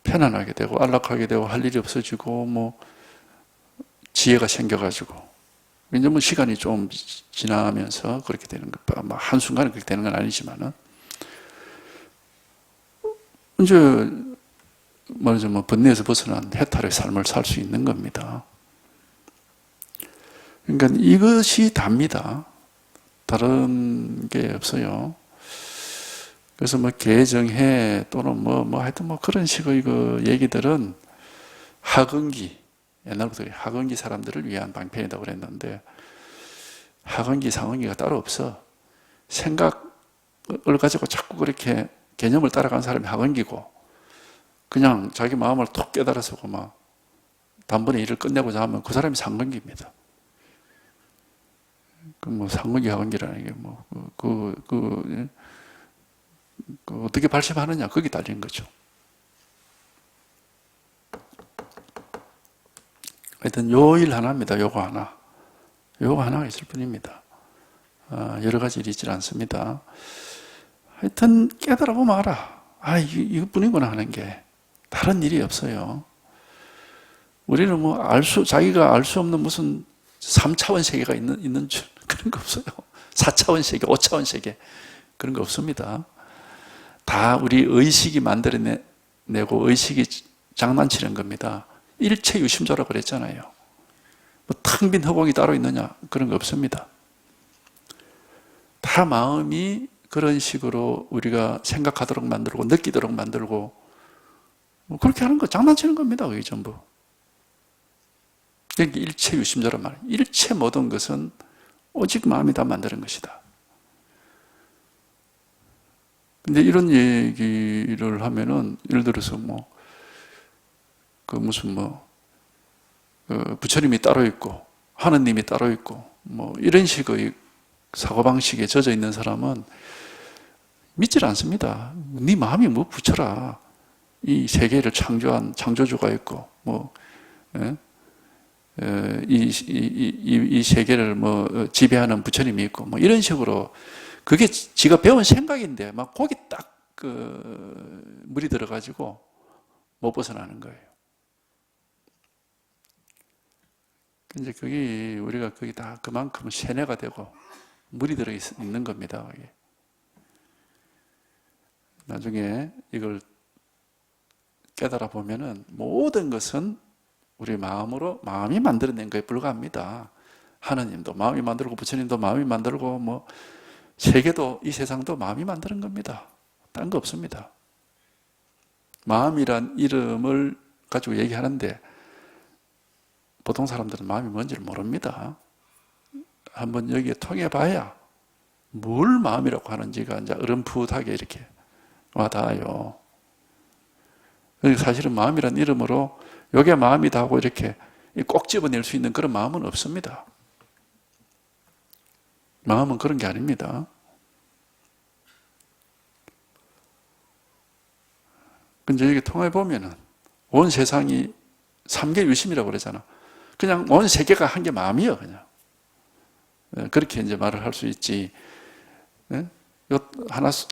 편안하게 되고 안락하게 되고 할 일이 없어지고 뭐 지혜가 생겨가지고 이제 뭐 시간이 좀 지나면서 그렇게 되는 것, 뭐 한순간에 그렇게 되는 건 아니지만은 이제 말하자면 번뇌에서 벗어난 해탈의 삶을 살 수 있는 겁니다. 그러니까 이것이 답니다. 다른 게 없어요. 그래서 뭐 개정해 또는 뭐 하여튼 뭐 그런 식의 그 얘기들은 하근기, 옛날부터 하근기 사람들을 위한 방편이라고 그랬는데 하근기, 상근기가 따로 없어. 생각을 가지고 자꾸 그렇게 개념을 따라가는 사람이 하근기고 그냥 자기 마음을 톡 깨달아서 막 단번에 일을 끝내고자 하면 그 사람이 상근기입니다. 그 뭐 상근기, 하근기라는 게 뭐 어떻게 발심하느냐 거기 달린 거죠. 하여튼 요 일 하나입니다. 요거 하나가 있을 뿐입니다. 여러 가지 일이 있지 않습니다. 하여튼 깨달아 보면 알아. 이것뿐이구나 하는 게. 다른 일이 없어요. 우리는 뭐 자기가 알 수 없는 무슨 3차원 세계가 있는 줄, 그런 거 없어요. 4차원 세계, 5차원 세계. 그런 거 없습니다. 다 우리 의식이 만들어내고 의식이 장난치는 겁니다. 일체 유심조라고 그랬잖아요. 뭐 텅 빈 허공이 따로 있느냐? 그런 거 없습니다. 다 마음이 그런 식으로 우리가 생각하도록 만들고 느끼도록 만들고 뭐 그렇게 하는 거 장난치는 겁니다. 그게 전부. 이게 일체 유심조란 말이에요. 일체 모든 것은 오직 마음이 다 만드는 것이다. 근데 이런 얘기를 하면은 예를 들어서 부처님이 따로 있고 하느님이 따로 있고 이런 식의 사고방식에 젖어 있는 사람은 믿질 않습니다. 네 마음이 뭐 부처라. 이 세계를 창조한 창조주가 있고 이 세계를 지배하는 부처님이 있고 이런 식으로 그게 지가 배운 생각인데 막 거기 딱 물이 들어가지고 못 벗어나는 거예요. 이제 그게 우리가 거기 다 그만큼 세뇌가 되고 물이 들어 있는 겁니다. 그게. 나중에 이걸 깨달아 보면은 모든 것은 우리 마음이 만들어낸 거에 불과합니다. 하느님도 마음이 만들고 부처님도 마음이 만들고 세계도 이 세상도 마음이 만드는 겁니다. 딴 거 없습니다. 마음이란 이름을 가지고 얘기하는데 보통 사람들은 마음이 뭔지를 모릅니다. 한번 여기에 통해봐야 뭘 마음이라고 하는지가 이제 어렴풋하게 이렇게 와닿아요. 사실은 마음이란 이름으로 요게 마음이다 하고 이렇게 꼭 집어낼 수 있는 그런 마음은 없습니다. 마음은 그런 게 아닙니다. 근데 여기 통해보면은 온 세상이 삼계 유심이라고 그러잖아. 그냥 온 세계가 한 게 마음이요, 그냥. 그렇게 이제 말을 할 수 있지.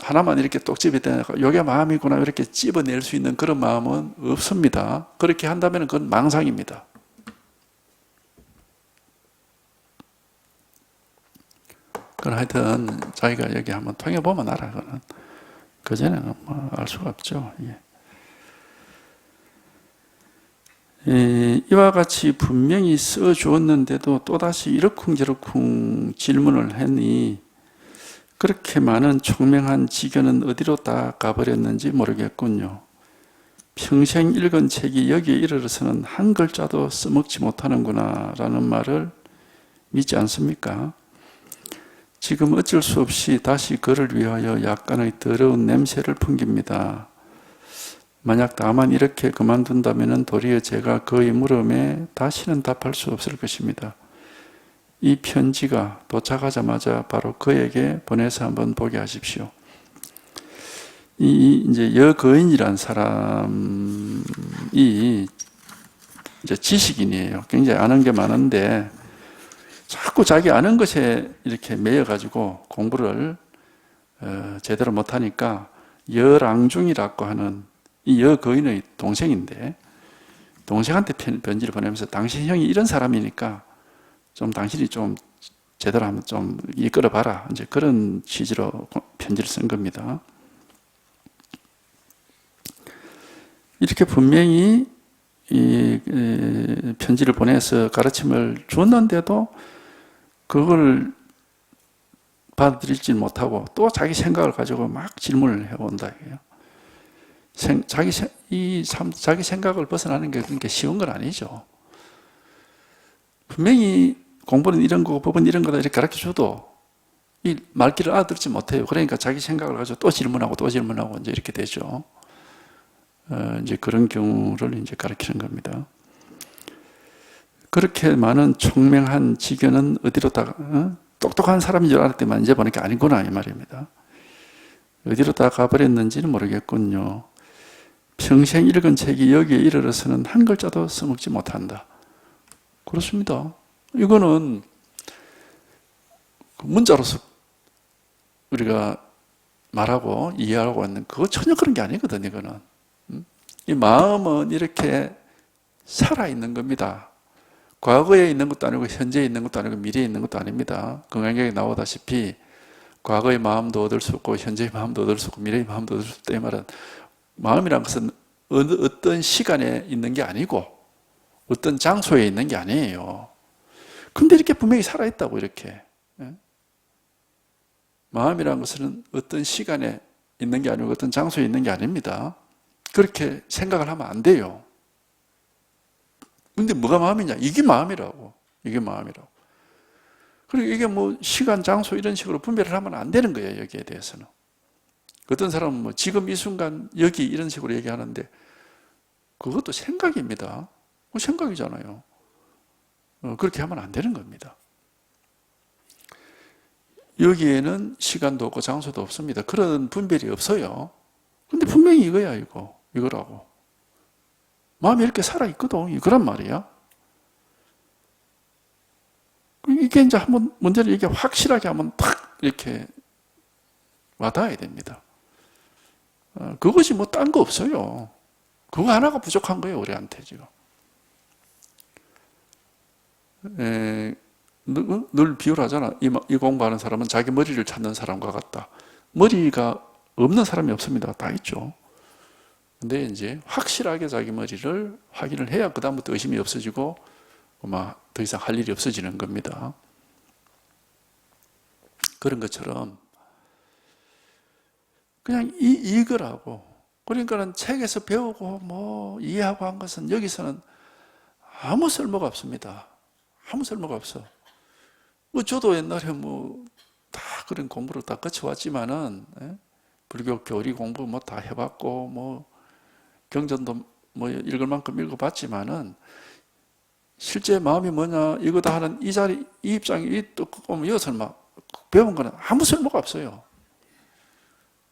하나만 이렇게 똑 집어내고 요게 마음이구나 이렇게 집어낼 수 있는 그런 마음은 없습니다. 그렇게 한다면 그건 망상입니다. 그건 하여튼 자기가 여기 한번 통해보면 알아. 그거는 그전에는 알 수가 없죠. 이와 같이 분명히 써주었는데도 또다시 이러쿵저러쿵 질문을 했니 그렇게 많은 총명한 지견은 어디로 다 가버렸는지 모르겠군요. 평생 읽은 책이 여기에 이르러서는 한 글자도 써먹지 못하는구나 라는 말을 믿지 않습니까? 지금 어쩔 수 없이 다시 그를 위하여 약간의 더러운 냄새를 풍깁니다. 만약 다만 이렇게 그만둔다면 도리어 제가 그의 물음에 다시는 답할 수 없을 것입니다. 이 편지가 도착하자마자 바로 그에게 보내서 한번 보게 하십시오. 이제 여거인이란 사람이 이제 지식인이에요. 굉장히 아는 게 많은데 자꾸 자기 아는 것에 이렇게 매여가지고 공부를 제대로 못하니까 여랑중이라고 하는 이 여거인의 동생인데 동생한테 편지를 보내면서 당신 형이 이런 사람이니까 좀 당신이 좀 제대로 한번 좀 이끌어봐라. 이제 그런 취지로 편지를 쓴 겁니다. 이렇게 분명히 이 편지를 보내서 가르침을 줬는데도 그걸 받아들이지 못하고 또 자기 생각을 가지고 막 질문을 해온다. 자기 생각을 벗어나는 게 그렇게 쉬운 건 아니죠. 분명히 공부는 이런 거고 법은 이런 거다 이렇게 가르쳐줘도 이 말귀를 알아듣지 못해요. 그러니까 자기 생각을 가지고 또 질문하고 이제 이렇게 되죠. 이제 그런 경우를 이제 가르치는 겁니다. 그렇게 많은 총명한 지견은 어디로 다 똑똑한 사람인 줄 알았더만 이제 보니까 아니구나 이 말입니다. 어디로 다 가버렸는지는 모르겠군요. 평생 읽은 책이 여기에 이르러서는 한 글자도 써먹지 못한다. 그렇습니다. 이거는 그 문자로서 우리가 말하고 이해하고 있는 그거 전혀 그런 게 아니거든, 이거는. 이 마음은 이렇게 살아있는 겁니다. 과거에 있는 것도 아니고 현재에 있는 것도 아니고 미래에 있는 것도 아닙니다. 건강경에 나오다시피 과거의 마음도 얻을 수 없고 현재의 마음도 얻을 수 없고 미래의 마음도 얻을 수 없다. 이 말은 마음이란 것은 어떤 시간에 있는 게 아니고 어떤 장소에 있는 게 아니에요. 근데 이렇게 분명히 살아있다고 이렇게. 마음이란 것은 어떤 시간에 있는 게 아니고 어떤 장소에 있는 게 아닙니다. 그렇게 생각을 하면 안 돼요. 근데 뭐가 마음이냐? 이게 마음이라고. 이게 마음이라고. 그리고 이게 뭐 시간, 장소 이런 식으로 분별을 하면 안 되는 거예요, 여기에 대해서는. 어떤 사람은 뭐 지금 이 순간 여기 이런 식으로 얘기하는데 그것도 생각입니다. 생각이잖아요. 그렇게 하면 안 되는 겁니다. 여기에는 시간도 없고 장소도 없습니다. 그런 분별이 없어요. 근데 분명히 이거야, 이거라고. 마음이 이렇게 살아있거든. 이거란 말이야. 이게 이제 한번 문제를 이게 확실하게 한번 탁 이렇게 와닿아야 됩니다. 그것이 뭐 딴 거 없어요. 그거 하나가 부족한 거예요, 우리한테 지금. 늘 비유를 하잖아. 이 공부하는 사람은 자기 머리를 찾는 사람과 같다. 머리가 없는 사람이 없습니다. 다 있죠. 근데 이제 확실하게 자기 머리를 확인을 해야 그다음부터 의심이 없어지고 아마 더 이상 할 일이 없어지는 겁니다. 그런 것처럼 그냥 이거라고. 그러니까는 책에서 배우고 뭐 이해하고 한 것은 여기서는 아무 쓸모가 없습니다. 아무 쓸모가 없어. 뭐 저도 옛날에 뭐 다 그런 공부를 다 거쳐왔지만은 불교 교리 공부 뭐 다 해봤고 뭐 경전도 뭐 읽을 만큼 읽어봤지만은 실제 마음이 뭐냐 이거 다 하는 이 자리 이 입장이 이또 오면 이것을 막 배운 거는 아무 쓸모가 없어요.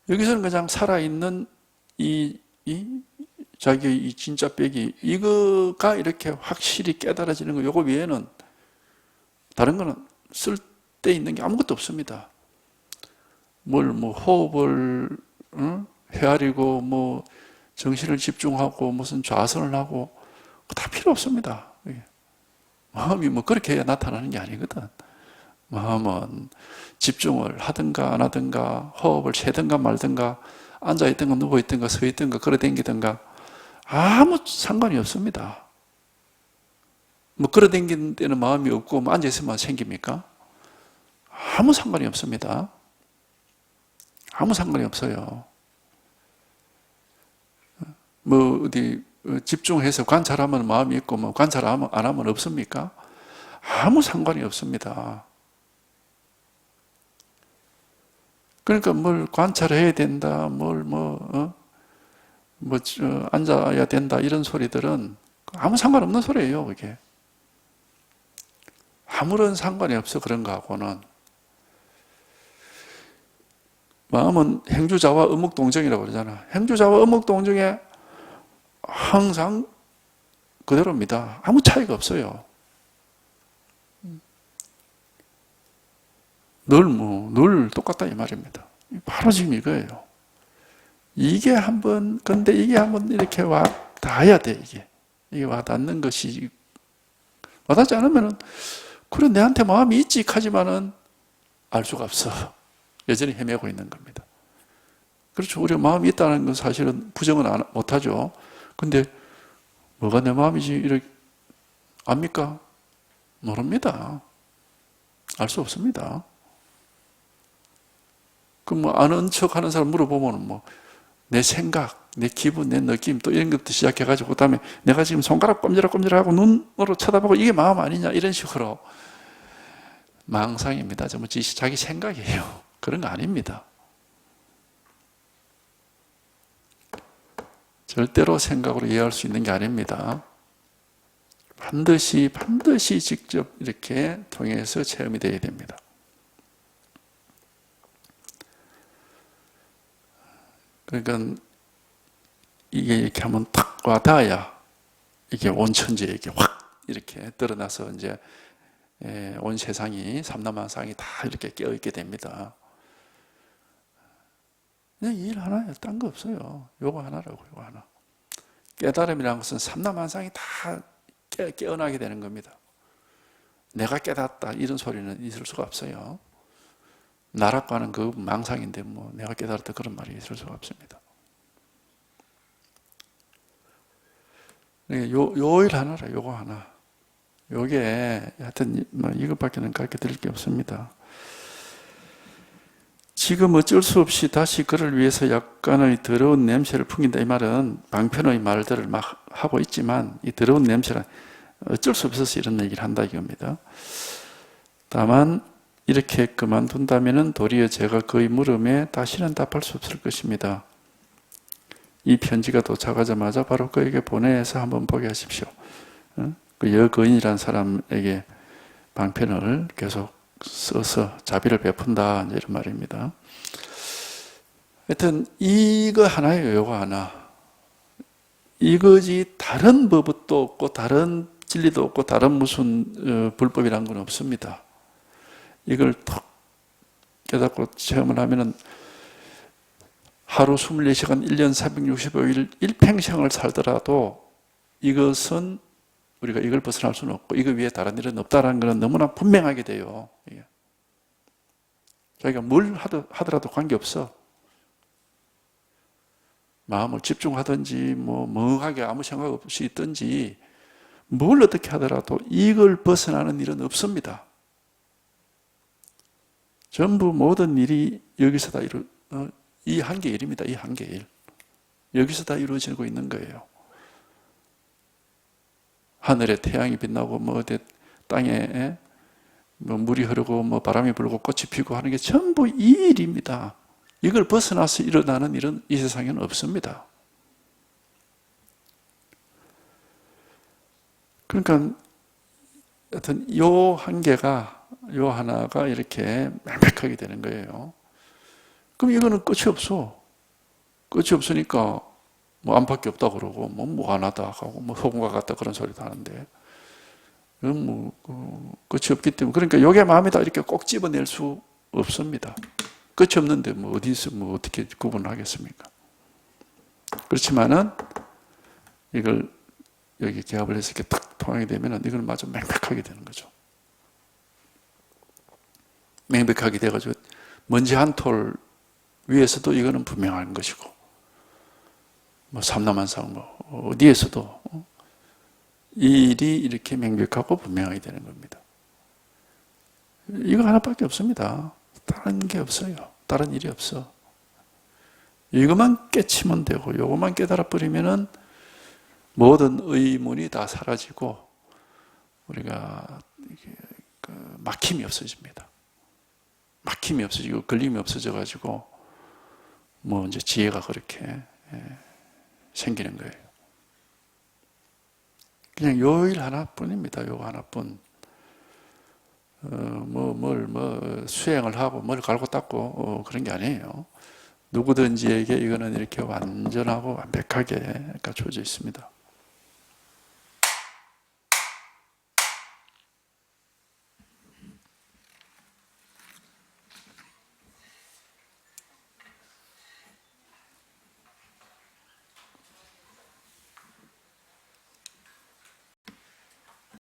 여기서는 그냥 살아있는 이 자기의 이 진짜 빼기 이거가 이렇게 확실히 깨달아지는 거 요거 외에는 다른 거는 쓸데 있는 게 아무것도 없습니다. 뭘 뭐 호흡을 헤아리고 뭐 정신을 집중하고 무슨 좌선을 하고 다 필요 없습니다. 마음이 뭐 그렇게 해야 나타나는 게 아니거든. 마음은 집중을 하든가 안 하든가 호흡을 세든가 말든가 앉아있든가 누워있든가 서있든가 걸어다니든가 아무 상관이 없습니다. 뭐 걸어다니는 데는 마음이 없고 뭐 앉아있으면 생깁니까? 아무 상관이 없습니다. 아무 상관이 없어요. 뭐 어디 집중해서 관찰하면 마음이 있고 뭐 관찰 안 하면 없습니까? 아무 상관이 없습니다. 그러니까 뭘 관찰해야 된다, 앉아야 된다 이런 소리들은 아무 상관없는 소리예요. 이게 아무런 상관이 없어. 그런 거하고는. 마음은 행주자와 의묵동정이라고 그러잖아. 행주자와 의묵동정에 항상 그대로입니다. 아무 차이가 없어요. 늘 똑같다 이 말입니다. 바로 지금 이거예요. 이게 근데 이게 한번 이렇게 닿아야 돼, 이게 와닿는 것이. 와닿지 않으면은, 그래, 내한테 마음이 있지, 하지만은 알 수가 없어. 여전히 헤매고 있는 겁니다. 그렇죠. 우리가 마음이 있다는 건 사실은 부정은 못하죠. 근데 뭐가 내 마음이지, 이렇게, 압니까? 모릅니다. 알 수 없습니다. 아는 척 하는 사람 물어보면 내 생각, 내 기분, 내 느낌, 또 이런 것부터 시작해가지고, 그 다음에 내가 지금 손가락 꼼지락꼼지락하고 눈으로 쳐다보고 이게 마음 아니냐, 이런 식으로. 망상입니다. 전부 자기 생각이에요. 그런 거 아닙니다. 절대로 생각으로 이해할 수 있는 게 아닙니다. 반드시 직접 이렇게 통해서 체험이 되어야 됩니다. 그러니까 이게 이렇게 한번 탁 와닿아야 이게 온천지에 이렇게 확 이렇게 드러나서 이제 온 세상이 삼라만상이 다 이렇게 깨어있게 됩니다. 그냥 이 일 하나예요. 딴 거 없어요. 요거 하나라고, 요거 하나. 깨달음이라는 것은 삼라만상이 다 깨어나게 되는 겁니다. 내가 깨닫다 이런 소리는 있을 수가 없어요. 나라고 하는 그 망상인데 뭐 내가 깨달았다 그런 말이 있을 수가 없습니다. 요 일 하나라, 요거 하나. 요게 하여튼 뭐 이것밖에는 가르쳐 드릴 게 없습니다. 지금 어쩔 수 없이 다시 그를 위해서 약간의 더러운 냄새를 풍긴다. 이 말은 방편의 말들을 막 하고 있지만 이 더러운 냄새는 어쩔 수 없어서 이런 얘기를 한다 이겁니다. 다만 이렇게 그만둔다면 도리어 제가 그의 물음에 다시는 답할 수 없을 것입니다. 이 편지가 도착하자마자 바로 그에게 보내서 한번 보게 하십시오. 그 여거인이라는 사람에게 방편을 계속 써서 자비를 베푼다 이런 말입니다. 하여튼 이거 하나예요. 이거 하나. 이거지 다른 법도 없고 다른 진리도 없고 다른 무슨 불법이란 건 없습니다. 이걸 톡 깨닫고 체험을 하면은 하루 24시간 1년 365일 일평생을 살더라도 이것은 우리가 이걸 벗어날 수는 없고 이거 위에 다른 일은 없다는 것은 너무나 분명하게 돼요. 자기가 뭘 하더라도 관계없어. 마음을 집중하든지 뭐 멍하게 아무 생각 없이 있든지 뭘 어떻게 하더라도 이걸 벗어나는 일은 없습니다. 전부 모든 일이 여기서 다 이 한계 일입니다. 이 한계 일. 여기서 다 이루어지고 있는 거예요. 하늘에 태양이 빛나고 뭐 어디 땅에 뭐 물이 흐르고 뭐 바람이 불고 꽃이 피고 하는 게 전부 이 일입니다. 이걸 벗어나서 일어나는 일은 이 세상에는 없습니다. 그러니까 하여튼 요 한계가 요 하나가 이렇게 명백하게 되는 거예요. 그럼 이거는 끝이 없어. 끝이 없으니까 뭐 안팎이 없다 그러고 뭐 무한하다 하고 뭐 소금과 같다 그런 소리도 하는데 뭐 끝이 없기 때문에 그러니까 요게 마음이다 이렇게 꼭 집어낼 수 없습니다. 끝이 없는데 뭐 어디서 뭐 어떻게 구분을 하겠습니까? 그렇지만은 이걸 여기 개합을 해서 이렇게 딱 통하게 되면은 이건 마저 명백하게 되는 거죠. 명백하게 돼가지고 먼지 한 톨 위에서도 이거는 분명한 것이고 뭐 삼라만상 뭐 어디에서도 이 일이 이렇게 명백하고 분명하게 되는 겁니다. 이거 하나밖에 없습니다. 다른 게 없어요. 다른 일이 없어. 이것만 깨치면 되고 이것만 깨달아 버리면은 모든 의문이 다 사라지고 우리가 막힘이 없어집니다. 막힘이 없어지고 걸림이 없어져 가지고 뭐 이제 지혜가 그렇게 생기는 거예요. 그냥 요 일 하나뿐입니다. 요 하나뿐. 수행을 하고 뭘 갈고 닦고 그런 게 아니에요. 누구든지에게 이거는 이렇게 완전하고 완벽하게 갖춰져 있습니다.